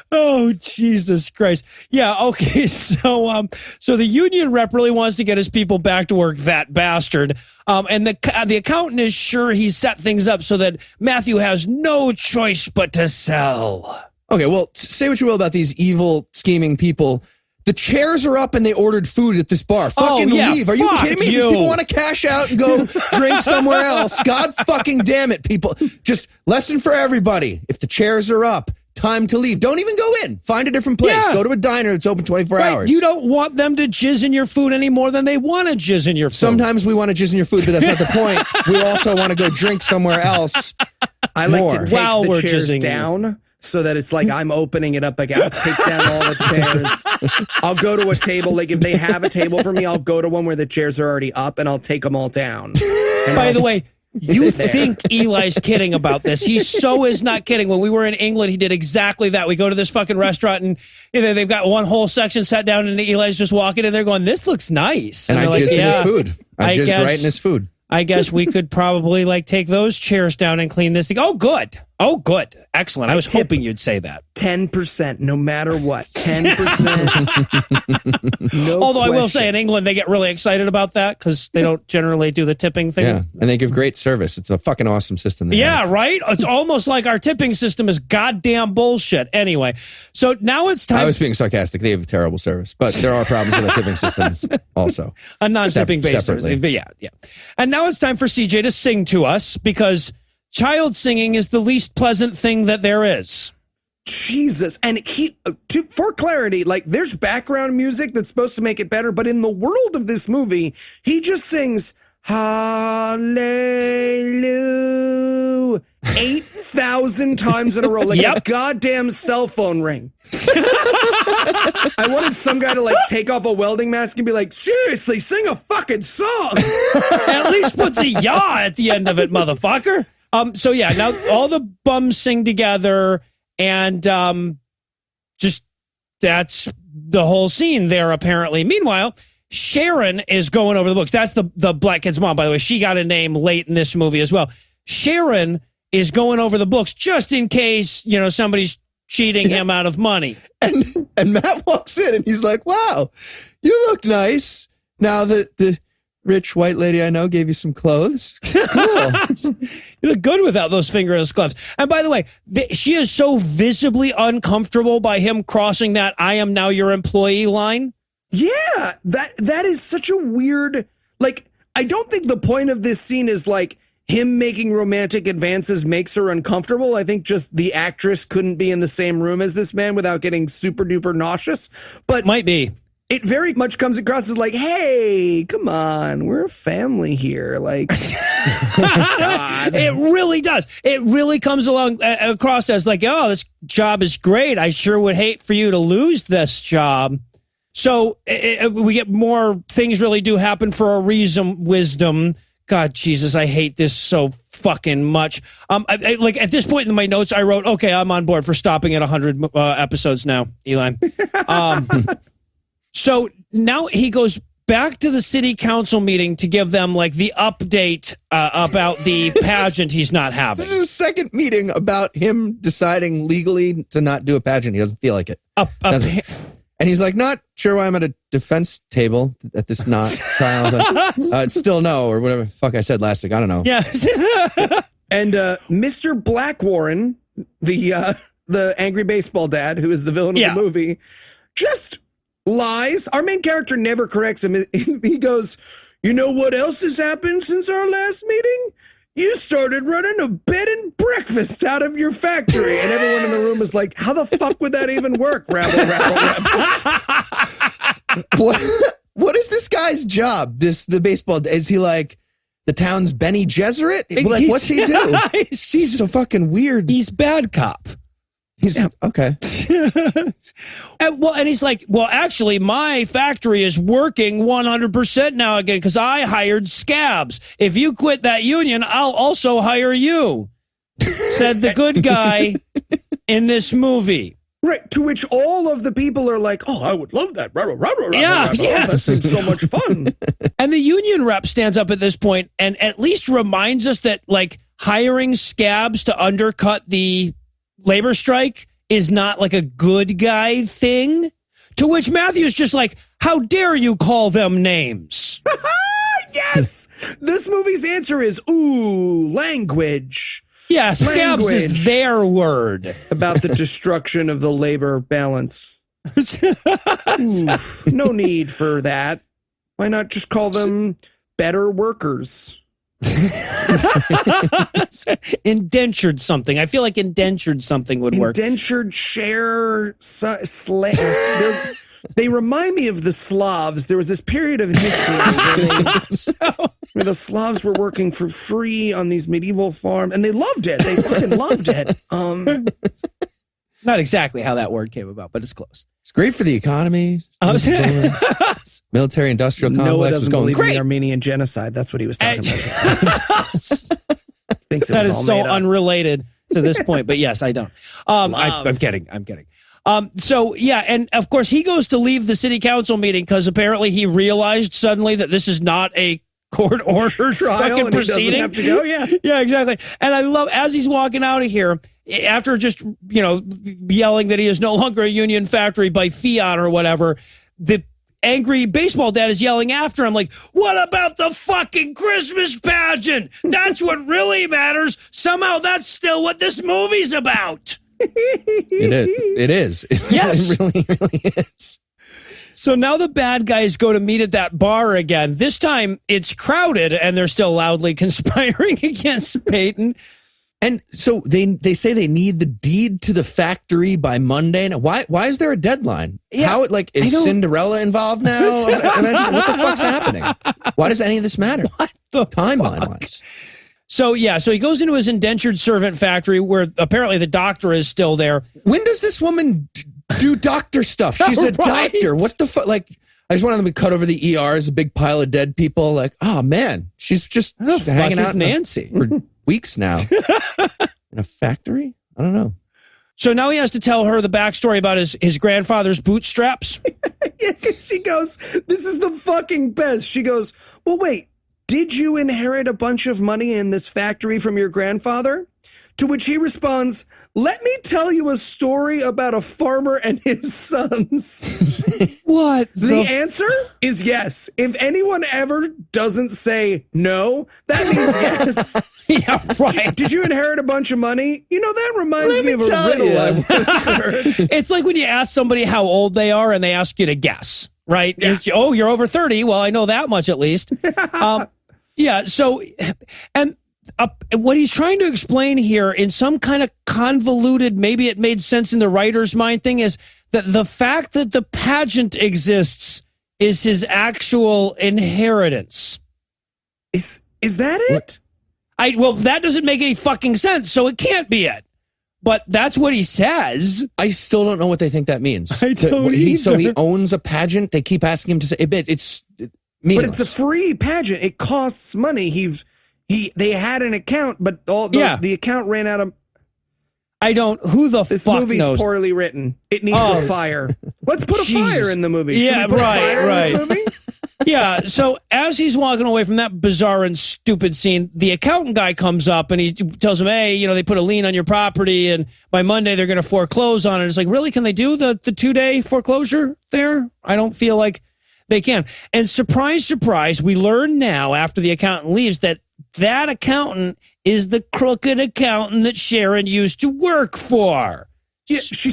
Oh, Jesus Christ. Yeah, okay, so the union rep really wants to get his people back to work, that bastard. And the accountant is sure he's set things up so that Matthew has no choice but to sell. Okay, well, say what you will about these evil, scheming people. The chairs are up and they ordered food at this bar. Fucking leave. Are you kidding me? These people want to cash out and go drink somewhere else. God fucking damn it, people. Just lesson for everybody. If the chairs are up, time to leave. Don't even go in. Find a different place. Yeah. Go to a diner that's open 24 hours. You don't want them to jizz in your food any more than they want to jizz in your food. Sometimes we want to jizz in your food, but that's not the point. We also want to go drink somewhere else. I like to take While the we're chairs jizzing down so that it's like I'm opening it up. Like I'll take down all the chairs. I'll go to a table. Like if they have a table for me, I'll go to one where the chairs are already up and I'll take them all down. By the way, you think Eli's kidding about this. He so is not kidding. When we were in England, he did exactly that. We go to this fucking restaurant and they've got one whole section sat down and Eli's just walking in there going, this looks nice. And I jizzed in his food. I jizzed guess, right in his food. I guess we could probably like take those chairs down and clean this. Oh, good. Oh, good. Excellent. I was hoping you'd say that. 10%, no matter what. 10%. No Although question. I will say in England, they get really excited about that because they don't generally do the tipping thing. Yeah, and they give great service. It's a fucking awesome system. Yeah, right? It's almost like our tipping system is goddamn bullshit. Anyway, so now it's time. I was being sarcastic. They have terrible service, but there are problems with our tipping system also. A non-tipping based service. Separately. Yeah. And now it's time for CJ to sing to us because child singing is the least pleasant thing that there is. Jesus. And for clarity, like there's background music that's supposed to make it better, but in the world of this movie, he just sings hallelujah 8,000 times in a row, like a goddamn cell phone ring. I wanted some guy to like take off a welding mask and be like, seriously, sing a fucking song. At least put the yaw at the end of it, motherfucker. So yeah, now all the bums sing together and just that's the whole scene there apparently. Meanwhile, Sharon is going over the books. That's the black kid's mom, by the way. She got a name late in this movie as well. Sharon is going over the books just in case, somebody's cheating him out of money. And Matt walks in and he's like, wow, you look nice. Now that the rich white lady I know gave you some clothes. Cool. You look good without those fingerless gloves. And by the way, she is so visibly uncomfortable by him crossing that I am now your employee line. Yeah, that is such a weird, like, I don't think the point of this scene is like him making romantic advances makes her uncomfortable. I think just the actress couldn't be in the same room as this man without getting super duper nauseous. But might be. It very much comes across as like, hey, come on, we're a family here. Like, it really does. It really comes across as like, oh, this job is great. I sure would hate for you to lose this job. So we get more things really do happen for a reason, wisdom. God, Jesus, I hate this so fucking much. Like at this point in my notes, I wrote, okay, I'm on board for stopping at 100 episodes now, Eli. So now he goes back to the city council meeting to give them like the update about the pageant he's not having. This is a second meeting about him deciding legally to not do a pageant. He doesn't feel like it. And he's like, not sure why I'm at a defense table at this not trial, but it's still no, or whatever the fuck I said last week. I don't know. Yeah. And Mr. Blackwarren, the angry baseball dad, who is the villain of the movie, just lies. Our main character never corrects him. He goes, you know what else has happened since our last meeting? You started running a bed and breakfast out of your factory. And everyone in the room is like, how the fuck would that even work? Rabble, rabble, rabble. What is this guy's job? The baseball, is he like the town's Benny Gesserit? Like, what's he do? He's so fucking weird. He's bad cop. Okay. And he's like, well, actually, my factory is working 100% now again because I hired scabs. If you quit that union, I'll also hire you, said the good guy in this movie. Right, to which all of the people are like, oh, I would love that. Yes. That seems so much fun. And the union rep stands up at this point and at least reminds us that, like, hiring scabs to undercut the labor strike is not like a good guy thing, to which Matthew's just like, how dare you call them names? Yes, this movie's answer is language. Yeah, scabs is their word about the destruction of the labor balance. Oof, no need for that. Why not just call them better workers? Indentured something. I feel like indentured something would work. Indentured share slaves. They remind me of the Slavs. There was this period of history where the Slavs were working for free on these medieval farms, and they loved it. They fucking loved it. Not exactly how that word came about, but it's close. It's great for the economy. Military industrial complex Noah was doesn't going believe in great. the Armenian genocide. That's what he was talking about. Thinks it That was is all so made up. unrelated to this point, but yes, I don't. I'm kidding. So yeah, and of course he goes to leave the city council meeting because apparently he realized suddenly that this is not a court ordered Trial, fucking and he doesn't proceeding. have to go. Yeah. Yeah, exactly. And I love as he's walking out of here, after just yelling that he is no longer a union factory by fiat or whatever, the angry baseball dad is yelling after him like, what about the fucking Christmas pageant? That's what really matters. Somehow that's still what this movie's about. It is. Yes. It really is. So now the bad guys go to meet at that bar again. This time it's crowded and they're still loudly conspiring against Peyton. And so they say they need the deed to the factory by Monday. Now, why is there a deadline? Yeah, How is Cinderella involved now? Eventually, what the fuck's happening? Why does any of this matter? What the Timeline fuck? wise. So he goes into his indentured servant factory where apparently the doctor is still there. When does this woman do doctor stuff? She's a Right. doctor. What the fuck? Like, I just wanted them to cut over the ER as a big pile of dead people. Like, oh man, she's just hanging out Nancy for weeks now in a factory. I don't know. So now he has to tell her the backstory about his grandfather's bootstraps. Yeah, she goes, this is the fucking best. She goes, well, wait, did you inherit a bunch of money in this factory from your grandfather? To which he responds, let me tell you a story about a farmer and his sons. What? The answer is yes. If anyone ever doesn't say no, that means yes. Yeah, right. Did you inherit a bunch of money? That reminds me of a riddle I once heard. It's like when you ask somebody how old they are and they ask you to guess, right? Yeah. Oh, you're over 30. Well, I know that much at least. Yeah. So, and what he's trying to explain here in some kind of convoluted, maybe it made sense in the writer's mind thing, is that the fact that the pageant exists is his actual inheritance. Is that it? Well, that doesn't make any fucking sense, so it can't be it. But that's what he says. I still don't know what they think that means. I don't So he either. owns a pageant. They keep asking him to say it's meaningless. But it's a free pageant. It costs money. They had an account, but the account ran out of. Who the This fuck movie's knows? poorly written. It needs a fire. Let's put a Jesus. fire in the movie. Yeah, Should we put a fire right. in this movie? Yeah, so as he's walking away from that bizarre and stupid scene, the accountant guy comes up and he tells him, hey, they put a lien on your property and by Monday they're going to foreclose on it. It's like, really? Can they do the 2-day foreclosure there? I don't feel like they can. And surprise, surprise, we learn now after the accountant leaves that accountant is the crooked accountant that Sharon used to work for. Yeah, she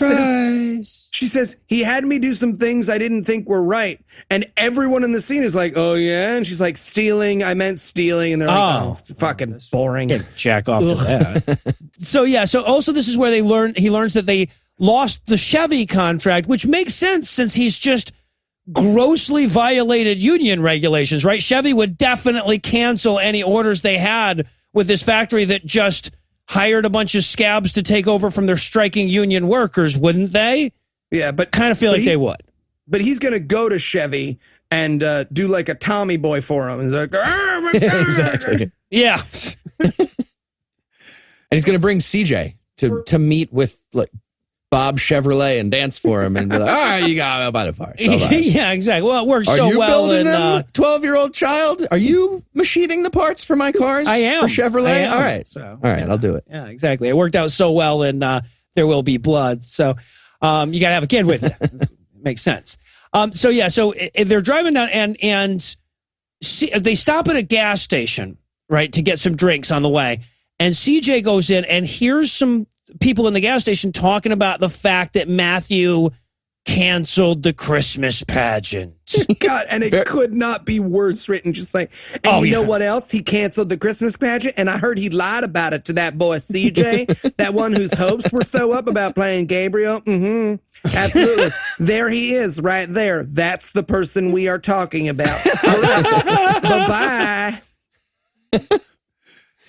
says, he had me do some things I didn't think were right. And everyone in the scene is like, oh, yeah? And she's like, stealing. I meant stealing. And they're like, oh, fucking boring. Jack off to that. So also this is where he learns that they lost the Chevy contract, which makes sense since he's just grossly violated union regulations, right? Chevy would definitely cancel any orders they had with this factory that just hired a bunch of scabs to take over from their striking union workers, wouldn't they? Yeah, but Kind of feel like they would. But he's going to go to Chevy and do like a Tommy boy for him. He's like, oh my God. Exactly. Yeah. And he's going to bring CJ to meet with like Bob Chevrolet and dance for him and be like, all right, you got about it. Yeah, exactly. Well, it works Are so you well building in them, 12-year-old child? Are you machining the parts for my cars? I am. For Chevrolet? I am. All right. So, all right, I'll do it. Yeah, exactly. It worked out so well in There Will Be Blood. So you got to have a kid with it. Makes sense. So they're driving down and they stop at a gas station, right, to get some drinks on the way. And CJ goes in and here's some people in the gas station talking about the fact that Matthew canceled the Christmas pageant. God, and it could not be worse written. Just like, and you know what else? He canceled the Christmas pageant, and I heard he lied about it to that boy CJ, that one whose hopes were so up about playing Gabriel. Absolutely. There he is, right there. That's the person we are talking about. All right. Bye-bye.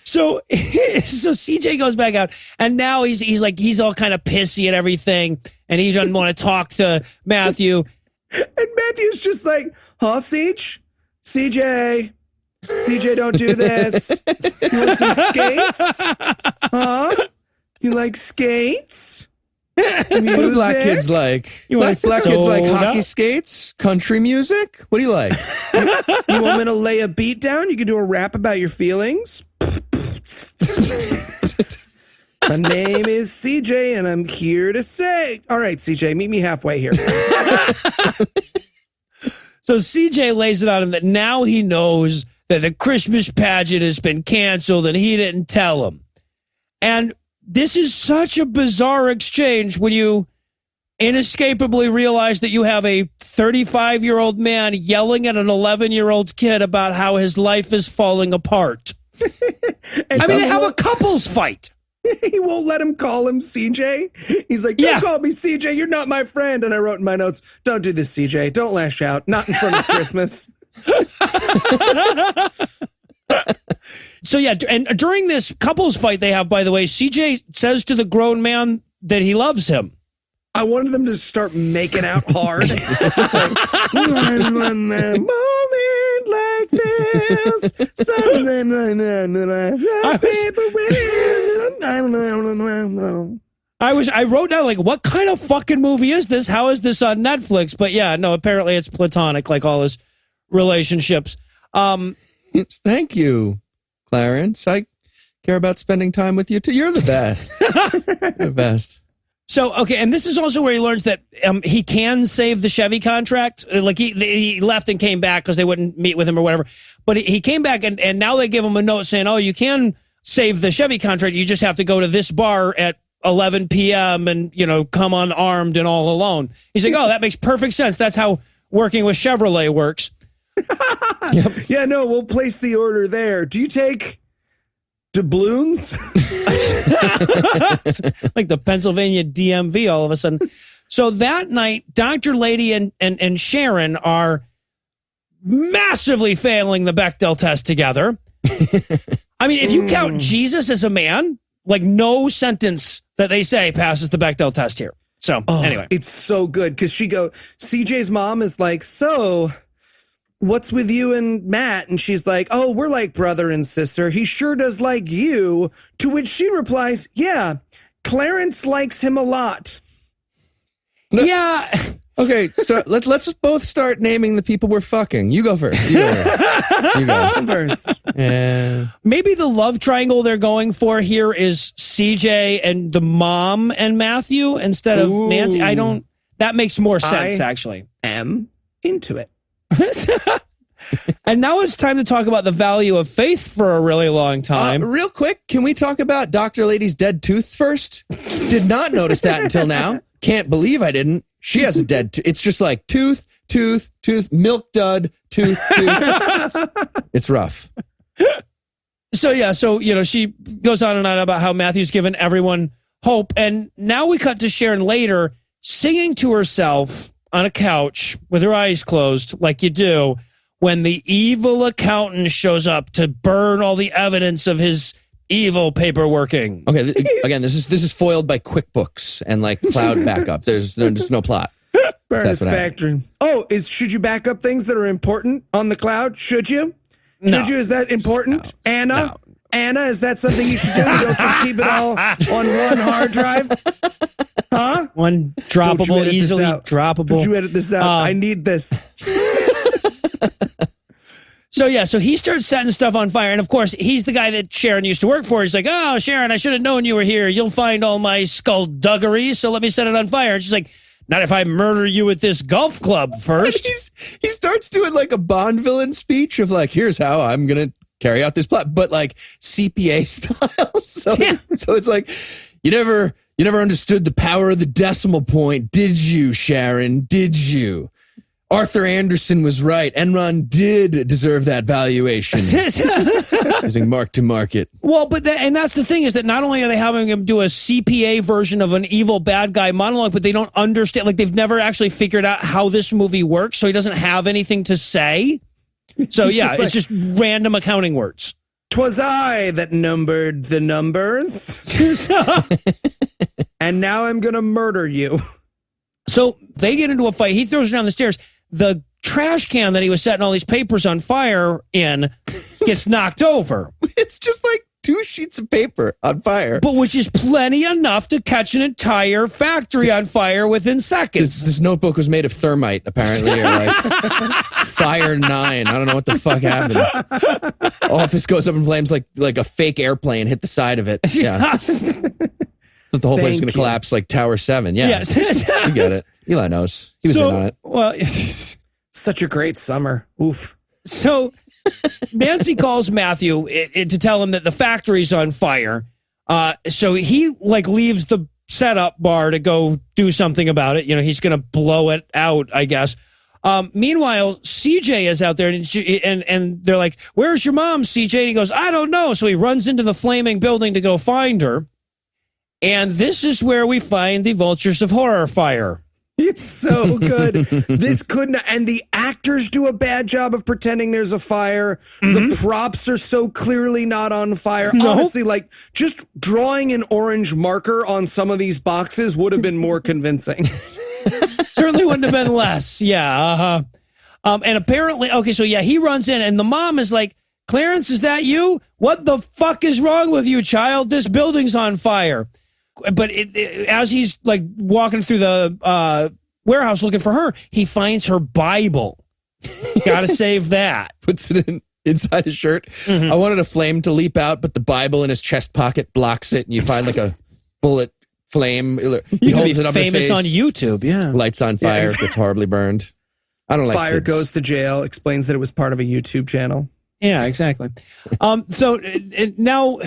So CJ goes back out, and now he's all kind of pissy and everything, and he doesn't want to talk to Matthew. And Matthew's just like, huh, CJ? CJ, don't do this. You want some skates? Huh? You like skates? What do black kids like? Black kids like hockey skates, country music? What do you like? You want me to lay a beat down? You can do a rap about your feelings? My name is CJ, and I'm here to say... All right, CJ, meet me halfway here. So CJ lays it on him that now he knows that the Christmas pageant has been canceled, and he didn't tell him. And this is such a bizarre exchange when you inescapably realize that you have a 35-year-old man yelling at an 11-year-old kid about how his life is falling apart. I mean, they have a couples fight. He won't let him call him CJ. He's like, don't call me CJ. You're not my friend. And I wrote in my notes, don't do this, CJ. Don't lash out. Not in front of Christmas. So, yeah, and during this couples fight they have, by the way, CJ says to the grown man that he loves him. I wanted them to start making out hard. Like this. I wrote down, like, what kind of fucking movie is this? How is this on Netflix? But yeah, no, apparently it's platonic, like all his relationships. Thank you, Clarence. I care about spending time with you too. You're the best. The best. So, okay, and this is also where he learns that he can save the Chevy contract. Like, he left and came back because they wouldn't meet with him or whatever. But he came back, and now they give him a note saying, oh, you can save the Chevy contract. You just have to go to this bar at 11 p.m. and, come unarmed and all alone. He's like, oh, that makes perfect sense. That's how working with Chevrolet works. Yep. Yeah, no, we'll place the order there. Do you take doubloons? Like the Pennsylvania DMV all of a sudden. So that night, Dr. Lady and Sharon are massively failing the Bechdel test together. I mean, if you count Jesus as a man, like no sentence that they say passes the Bechdel test here. So anyway. It's so good because CJ's mom is like, so what's with you and Matt? And she's like, oh, we're like brother and sister. He sure does like you. To which she replies, yeah, Clarence likes him a lot. No. Yeah. Okay, let's both start naming the people we're fucking. You go first. You go first. Maybe the love triangle they're going for here is CJ and the mom and Matthew instead of Nancy. That makes more sense, actually. I'm into it. And now it's time to talk about the value of faith for a really long time. Real quick, can we talk about Dr. Lady's dead tooth first? Did not notice that until now. Can't believe I didn't. She has a dead tooth. It's just like tooth, milk dud, tooth. It's rough. So she goes on and on about how Matthew's given everyone hope. And now we cut to Sharon later singing to herself on a couch with her eyes closed, like you do, when the evil accountant shows up to burn all the evidence of his evil paperworking. Okay, again, this is foiled by QuickBooks and like cloud backup. There's no plot. Burn his factory. Oh, should you back up things that are important on the cloud? Should you? No. Should you? Is that important? No. Anna? No. Anna, is that something you should do? You don't just keep it all on one hard drive? Huh? One droppable, easily droppable. Don't you edit this out? I need this. So he starts setting stuff on fire. And, of course, he's the guy that Sharon used to work for. He's like, oh, Sharon, I should have known you were here. You'll find all my skullduggery, so let me set it on fire. And she's like, not if I murder you at this golf club first. He starts doing like a Bond villain speech of like, here's how I'm going to carry out this plot, but like CPA style. So it's like, you You never understood the power of the decimal point, did you, Sharon? Did you? Arthur Anderson was right. Enron did deserve that valuation. Using mark to market. Well, and that's the thing, is that not only are they having him do a CPA version of an evil bad guy monologue, but they don't understand, like they've never actually figured out how this movie works, so he doesn't have anything to say. So yeah, it's just random accounting words. 'Twas I that numbered the numbers. And now I'm going to murder you. So they get into a fight. He throws her down the stairs. The trash can that he was setting all these papers on fire in gets knocked over. It's just like 2 sheets of paper on fire. But which is plenty enough to catch an entire factory on fire within seconds. This notebook was made of thermite, apparently, or like Fire 9. I don't know what the fuck happened. Office goes up in flames like a fake airplane hit the side of it. Yeah. Yes. That the whole place is going to collapse like Tower 7. Yeah. Yes. You get it. Eli knows. He was in on it. Well, Such a great summer. Oof. so Nancy calls Matthew to tell him that the factory's on fire. So he leaves the setup bar to go do something about it. You know, he's going to blow it out, I guess. Meanwhile, CJ is out there and they're like, "Where's your mom, CJ?" And he goes, "I don't know." So he runs into the flaming building to go find her. And this is where we find the Vultures of Horror fire. It's so good. This couldn't, and the actors do a bad job of pretending there's a fire. The props are so clearly not on fire. No. Honestly, just drawing an orange marker on some of these boxes would have been more convincing. Certainly wouldn't have been less. Yeah. And apparently, okay, so yeah, he runs in and the mom is like, "Clarence, is that you? What the fuck is wrong with you, child? This building's on fire." But as he's walking through the warehouse looking for her, he finds her Bible. Got to save that. Puts it inside his shirt. I wanted a flame to leap out, but the Bible in his chest pocket blocks it, and you find like a bullet flame. He holds it up his face. Famous on YouTube, yeah. Lights on fire, gets horribly burned. I don't like Fire kids. goes to jail, explains that it was part of a YouTube channel. Yeah, exactly. So now,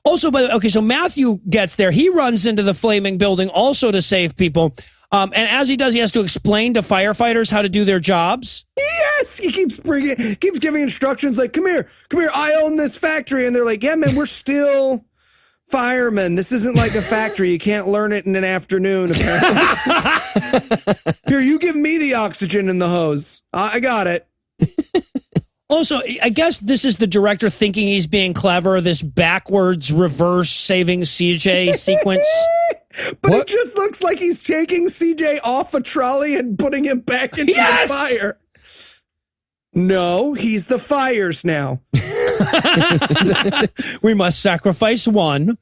also, so Matthew gets there. He runs into the flaming building also to save people. And as he does, he has to explain to firefighters how to do their jobs. Yes, he keeps giving instructions like, come here, I own this factory. And they're like, "Yeah, man, we're still firemen. This isn't like a factory. You can't learn it in an afternoon, apparently." Here, you give me the oxygen and the hose. I got it. Also, I guess this is the director thinking he's being clever, this backwards reverse saving CJ sequence. But it just looks like he's taking CJ off a trolley and putting him back into the fire. No, he's the fires now. We must sacrifice one.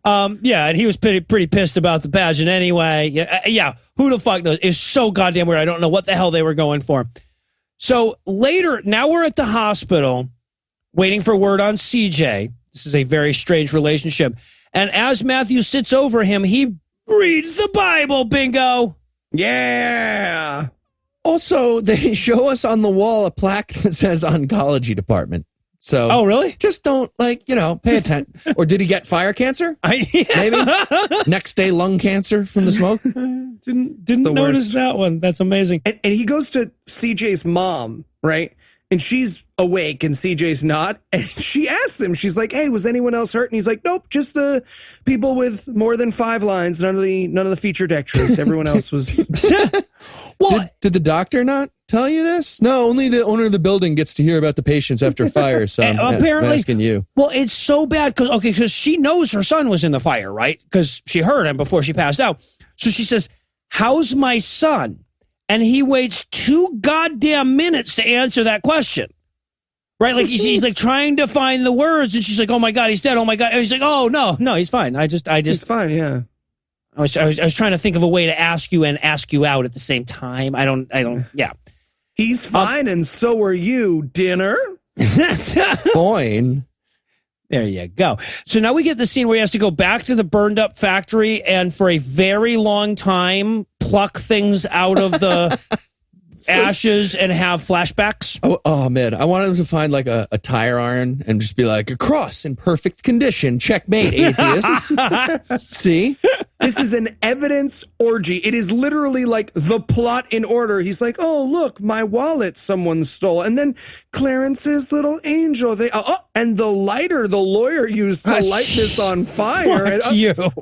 Yeah, and he was pretty pissed about the pageant anyway. Yeah, who the fuck knows? It's so goddamn weird. I don't know what the hell they were going for. So later, now we're at the hospital waiting for word on CJ. This is a very strange relationship. And as Matthew sits over him, he reads the Bible, bingo. Yeah. Also, they show us on the wall a plaque that says oncology department. So, oh, really? Just don't pay attention. Or did he get fire cancer? Maybe next day lung cancer from the smoke. Didn't notice that one. That's amazing. And he goes to CJ's mom, right? And she's awake and CJ's not. And she asks him, she's like, "Hey, was anyone else hurt?" And he's like, "Nope, just the people with more than 5 lines. None of the featured extras. Everyone else was." Well, did the doctor not tell you this? No, only the owner of the building gets to hear about the patients after a fire. So apparently, I'm asking you. Well, it's so bad because she knows her son was in the fire, right? Because she heard him before she passed out. So she says, "How's my son?" And he waits 2 goddamn minutes to answer that question. Right? Like he's like trying to find the words, and she's like, "Oh my God, he's dead. Oh my God." And he's like, "Oh no, he's fine. He's fine, yeah. I was trying to think of a way to ask you and ask you out at the same time. I don't, yeah. He's fine, and so are you, dinner. Fine. There you go. So now we get the scene where he has to go back to the burned up factory and for a very long time pluck things out of the ashes and have flashbacks. Oh man, I wanted him to find like a tire iron and just be like, "A cross in perfect condition. Checkmate, atheists." See? This is an evidence orgy. It is literally like the plot in order. He's like, oh, look, my wallet someone stole. And then Clarence's little angel. And the lighter the lawyer used to light this on fire. And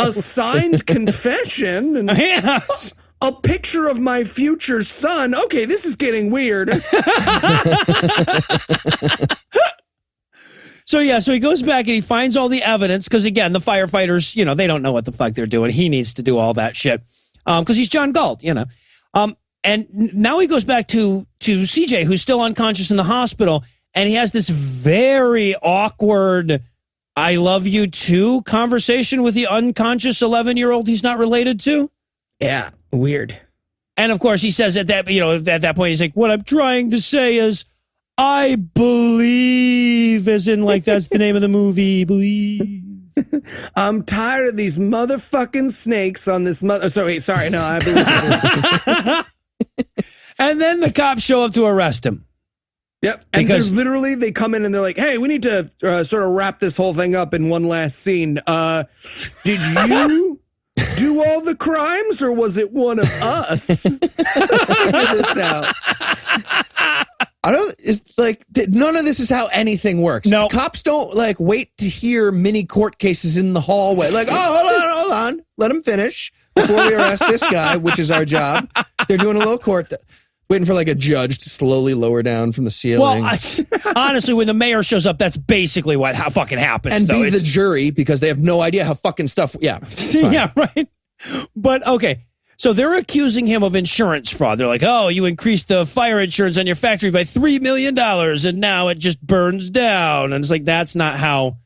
a signed confession. And Yes. a picture of my future son. Okay, this is getting weird. So he goes back and he finds all the evidence because, again, the firefighters, they don't know what the fuck they're doing. He needs to do all that shit because he's John Galt, And now he goes back to CJ, who's still unconscious in the hospital, and he has this very awkward "I love you too" conversation with the unconscious 11-year-old he's not related to. Yeah, weird. And of course, he says at that point, he's like, "What I'm trying to say is, I believe," as in like that's the name of the movie, Believe. I'm tired of these motherfucking snakes on this sorry, no, I believe. And then the cops show up to arrest him. Yep. And they come in and they're like, hey, we need to sort of wrap this whole thing up in one last scene. Did you do all the crimes or was it one of us? Let's figure this out. It's like none of this is how anything works. No. Cops don't wait to hear mini court cases in the hallway. Like, oh, hold on. Let him finish before we arrest this guy, which is our job. They're doing a little court, waiting for a judge to slowly lower down from the ceiling. Well, honestly, when the mayor shows up, that's basically how fucking happens. And be the jury because they have no idea how fucking stuff. Yeah. Yeah, right. But okay. So they're accusing him of insurance fraud. They're like, oh, you increased the fire insurance on your factory by $3 million and now it just burns down. And it's like, that's not how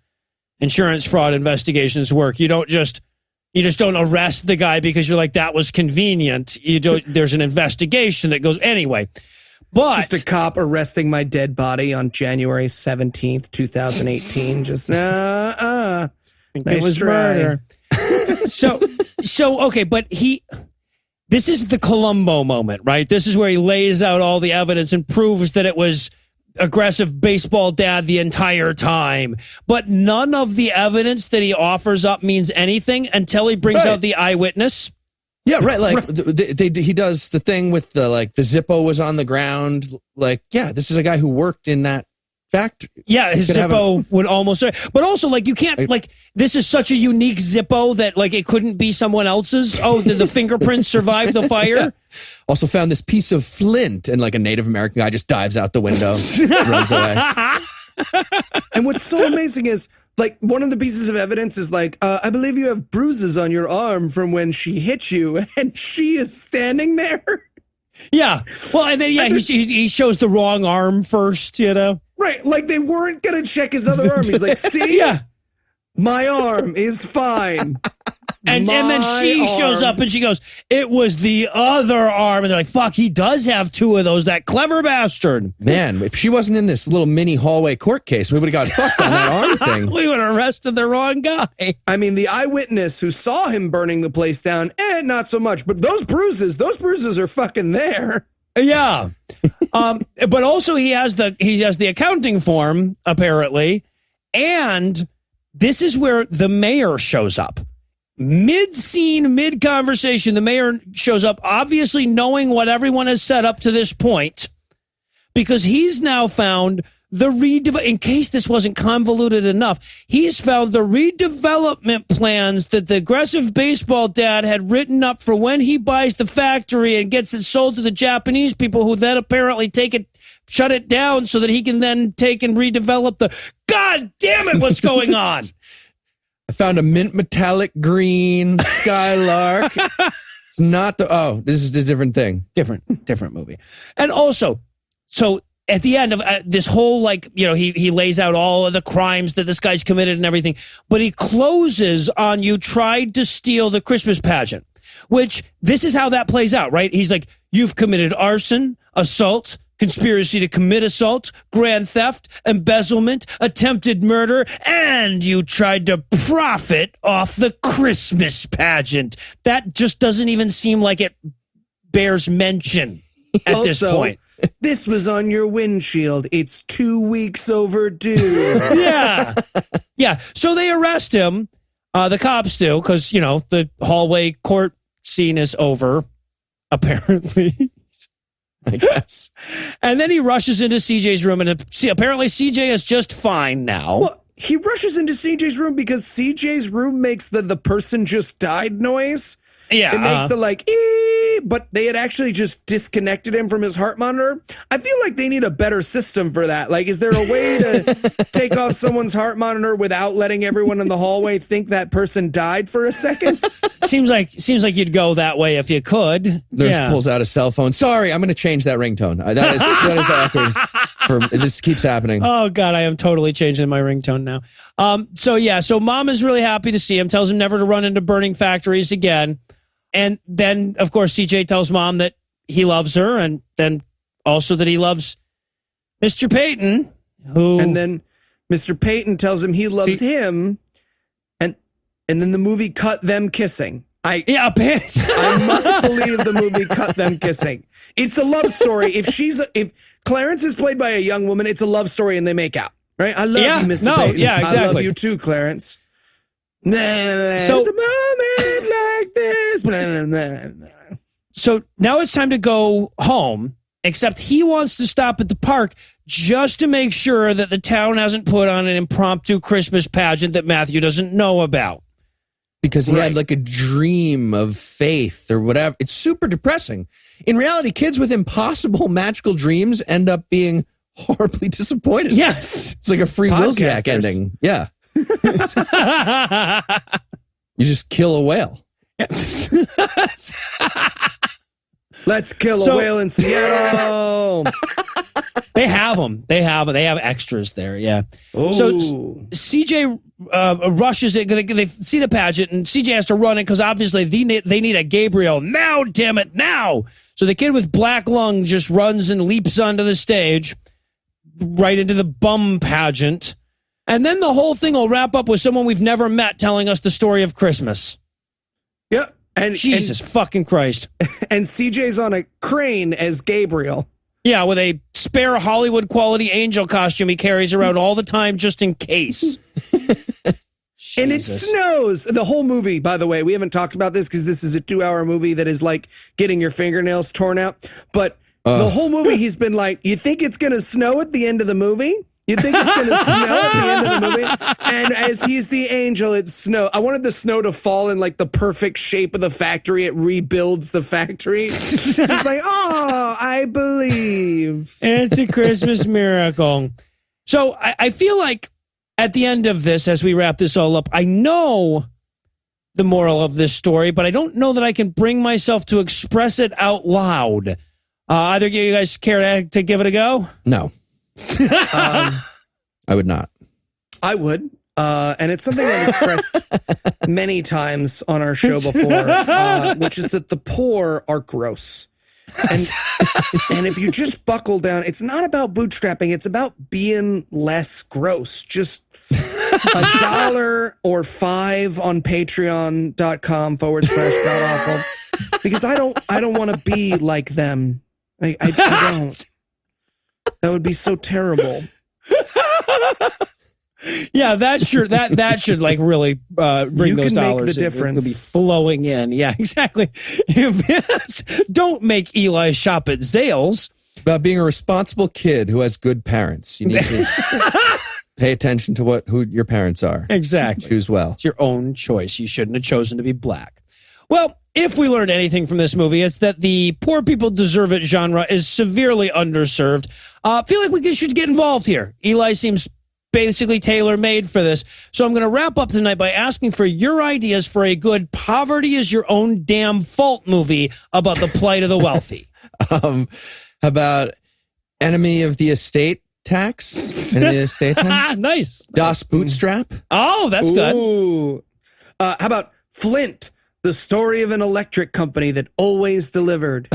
insurance fraud investigations work. You just don't arrest the guy because you're like, that was convenient. There's an investigation that goes anyway. But just a cop arresting my dead body on January 17th, 2018. Just nice it was try. murder. So okay, but this is the Columbo moment, right? This is where he lays out all the evidence and proves that it was aggressive baseball dad the entire time. But none of the evidence that he offers up means anything until he brings out the eyewitness. Yeah, right. He does the thing with the Zippo was on the ground. This is a guy who worked in that factory. Yeah, his Zippo would almost. But also, you can't, this is such a unique Zippo that, it couldn't be someone else's. Oh, did the fingerprints survive the fire? Yeah. Also found this piece of flint, and a Native American guy just dives out the window, runs away. And what's so amazing is, one of the pieces of evidence is I believe you have bruises on your arm from when she hit you, and she is standing there. Yeah. Well, and then, he shows the wrong arm first, Right, they weren't going to check his other arm. He's like, see? Yeah. My arm is fine. And then she shows up and she goes, it was the other arm. And they're like, fuck, he does have two of those, that clever bastard. Man, if she wasn't in this little mini hallway court case, we would have got fucked on that arm thing. We would have arrested the wrong guy. I mean, the eyewitness who saw him burning the place down, not so much. But those bruises are fucking there. Yeah. But also he has the accounting form, apparently. And this is where the mayor shows up. Mid-scene, mid-conversation, the mayor shows up, obviously knowing what everyone has set up to this point, because he's now found in case this wasn't convoluted enough, he's found the redevelopment plans that the aggressive baseball dad had written up for when he buys the factory and gets it sold to the Japanese people, who then apparently shut it down so that he can then take and redevelop God damn it, what's going on? I found a mint metallic green Skylark. It's not this is a different thing. Different movie. And also, so at the end of this whole, he lays out all of the crimes that this guy's committed and everything, but he closes on, you tried to steal the Christmas pageant, which this is how that plays out, right? He's like, you've committed arson, assault, conspiracy to commit assault, grand theft, embezzlement, attempted murder, and you tried to profit off the Christmas pageant. That just doesn't even seem like it bears mention at this point. This was on your windshield. It's 2 weeks overdue. Yeah. So they arrest him. The cops do, because, the hallway court scene is over, apparently. I guess. And then he rushes into CJ's room, and apparently CJ is just fine now. Well, he rushes into CJ's room because CJ's room makes the person just died noise. Yeah. It makes the like, ee, but they had actually just disconnected him from his heart monitor. I feel like they need a better system for that. Like, is there a way to take off someone's heart monitor without letting everyone in the hallway think that person died for a second? Seems like you'd go that way if you could. Pulls out a cell phone. Sorry, I'm going to change that ringtone. That is awkward. This keeps happening. Oh God, I am totally changing my ringtone now. So mom is really happy to see him. Tells him never to run into burning factories again. And then, of course, CJ tells mom that he loves her, and then also that he loves Mr. Peyton, And then Mr. Peyton tells him he loves him, and then the movie cut them kissing. I must believe the movie cut them kissing. It's a love story. If Clarence is played by a young woman, it's a love story, and they make out. Right? I love you, Mr. Peyton. Yeah, exactly. I love you too, Clarence. So, it's a moment like this. So now it's time to go home, except he wants to stop at the park just to make sure that the town hasn't put on an impromptu Christmas pageant that Matthew doesn't know about. Because he had like a dream of faith or whatever. It's super depressing. In reality, kids with impossible magical dreams end up being horribly disappointed. Yes. It's like a Free Wilsyak ending. Yeah. You just kill a whale. Let's kill a whale in Seattle. They have them. They have extras there. Yeah. Ooh. So CJ rushes it. They see the pageant, and CJ has to run it because obviously they need a Gabriel now. Damn it, now! So the kid with black lung just runs and leaps onto the stage, right into the bum pageant. And then the whole thing will wrap up with someone we've never met telling us the story of Christmas. Yep. And Jesus fucking Christ. And CJ's on a crane as Gabriel. Yeah, with a spare Hollywood quality angel costume he carries around all the time just in case. And it snows. The whole movie, by the way, we haven't talked about this because this is a 2-hour movie that is like getting your fingernails torn out. But the whole movie, he's been like, you think it's going to snow at the end of the movie? You think it's going to snow at the end of the movie? And as he's the angel, it's snow. I wanted the snow to fall in like the perfect shape of the factory. It rebuilds the factory. Just like, oh, I believe. It's a Christmas miracle. So I feel like at the end of this, as we wrap this all up, I know the moral of this story, but I don't know that I can bring myself to express it out loud. Either of you guys care to give it a go? No. I would not. I would. And it's something I've expressed many times on our show before, which is that the poor are gross. And if you just buckle down, it's not about bootstrapping. It's about being less gross. Just $1 or $5 on patreon.com/godawful. Because I don't want to be like them. I don't. That would be so terrible. Yeah, that should like really bring those dollars. Make the difference. It'll be flowing in. Yeah, exactly. Don't make Eli shop at Zales. About being a responsible kid who has good parents. You need to pay attention to who your parents are. Exactly. Choose well. It's your own choice. You shouldn't have chosen to be black. Well, if we learned anything from this movie, it's that the poor people deserve it genre is severely underserved. I feel like we should get involved here. Eli seems basically tailor-made for this. So I'm going to wrap up tonight by asking for your ideas for a good poverty is your own damn fault movie about the plight of the wealthy. How about Enemy of the Estate Tax? Enemy of the Estate Tax? Nice. Das Bootstrap? Oh, that's good. Ooh. How about Flint? The story of an electric company that always delivered.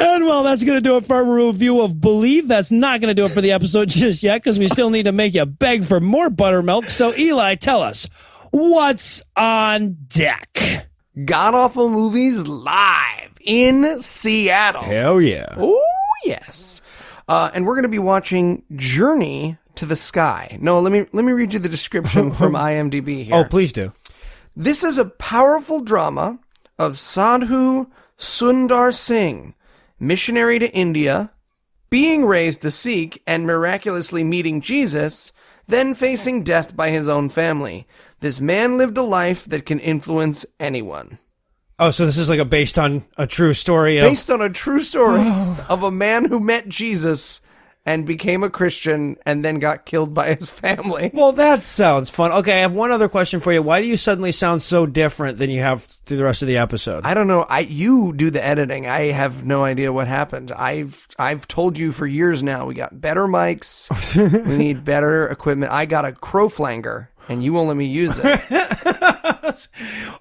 And well, that's going to do it for our review of Believe. That's not going to do it for the episode just yet because we still need to make you beg for more buttermilk. So Eli, tell us, what's on deck? God Awful Movies Live in Seattle. Hell yeah. Oh, yes. And we're going to be watching Journey to the Sky. Noah, let me read you the description from IMDb here. Oh, please do. This is a powerful drama of Sadhu Sundar Singh, missionary to India, being raised a Sikh and miraculously meeting Jesus, then facing death by his own family. This man lived a life that can influence anyone. Oh, so this is like based on a true story? Based on a true story of a man who met Jesus and became a Christian and then got killed by his family. Well, that sounds fun. Okay, I have one other question for you. Why do you suddenly sound so different than you have through the rest of the episode? I don't know. You do the editing. I have no idea what happened. I've told you for years now, we got better mics. We need better equipment. I got a crow flanger, and you won't let me use it.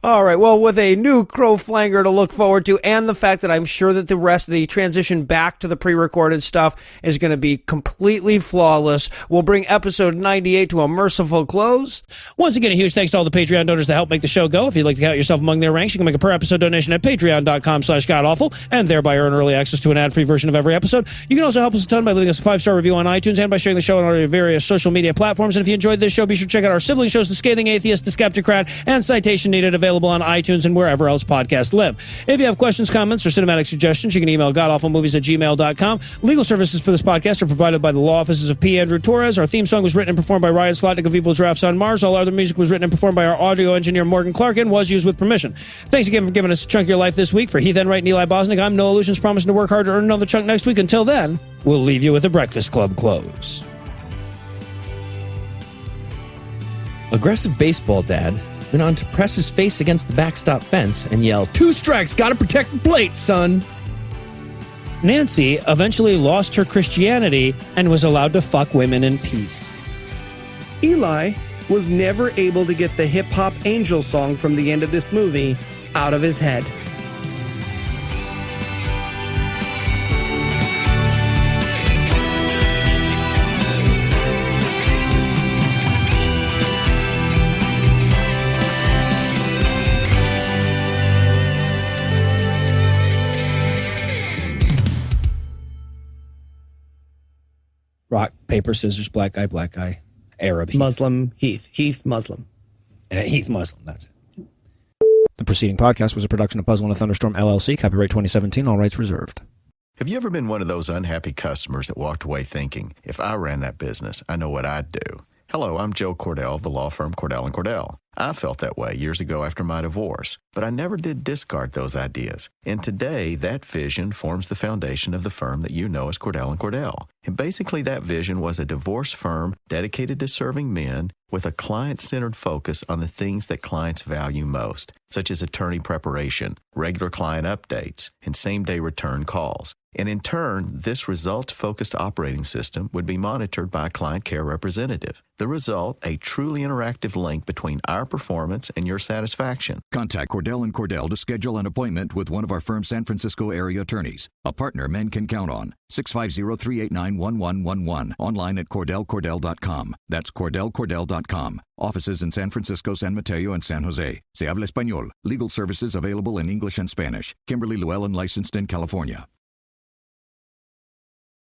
All right. Well, with a new crow flanger to look forward to, and the fact that I'm sure that the rest of the transition back to the pre-recorded stuff is going to be completely flawless, we'll bring episode 98 to a merciful close. Once again, a huge thanks to all the Patreon donors that help make the show go. If you'd like to count yourself among their ranks, you can make a per-episode donation at patreon.com/godawful and thereby earn early access to an ad-free version of every episode. You can also help us a ton by leaving us a 5-star review on iTunes and by sharing the show on all your various social media platforms. And if you enjoyed this show, be sure to check out our sibling shows, The Scathing Atheist, The Skeptocrat, and Citation Needed, available on iTunes and wherever else podcasts live. If you have questions, comments, or cinematic suggestions, you can email godawfulmovies@gmail.com. Legal services for this podcast are provided by the law offices of P. Andrew Torres. Our theme song was written and performed by Ryan Slotnick of Evil Giraffes on Mars. All other music was written and performed by our audio engineer Morgan Clark and was used with permission. Thanks again for giving us a chunk of your life this week. For Heath Enwright and Eli Bosnick, I'm Noah Lugeons, promising to work hard to earn another chunk next week. Until then, we'll leave you with a Breakfast Club close. Aggressive baseball dad went on to press his face against the backstop fence and yell, 2 strikes, gotta protect the plate, son. Nancy eventually lost her Christianity and was allowed to fuck women in peace. Eli was never able to get the hip-hop angel song from the end of this movie out of his head. Rock, paper, scissors, black guy, Arab. Muslim, Heath, Muslim. Heath Muslim, that's it. The preceding podcast was a production of Puzzle and a Thunderstorm, LLC, copyright 2017, all rights reserved. Have you ever been one of those unhappy customers that walked away thinking, if I ran that business, I know what I'd do? Hello, I'm Joe Cordell of the law firm Cordell & Cordell. I felt that way years ago after my divorce, but I never did discard those ideas. And today, that vision forms the foundation of the firm that you know as Cordell & Cordell. And basically, that vision was a divorce firm dedicated to serving men with a client-centered focus on the things that clients value most, such as attorney preparation, regular client updates, and same-day return calls. And in turn, this results-focused operating system would be monitored by a client care representative. The result, a truly interactive link between our performance and your satisfaction. Contact Cordell & Cordell to schedule an appointment with one of our firm's San Francisco area attorneys, a partner men can count on. 650-389-1111. Online at CordellCordell.com. That's CordellCordell.com. Offices in San Francisco, San Mateo, and San Jose. Se habla español. Legal services available in English and Spanish. Kimberly Llewellyn, licensed in California.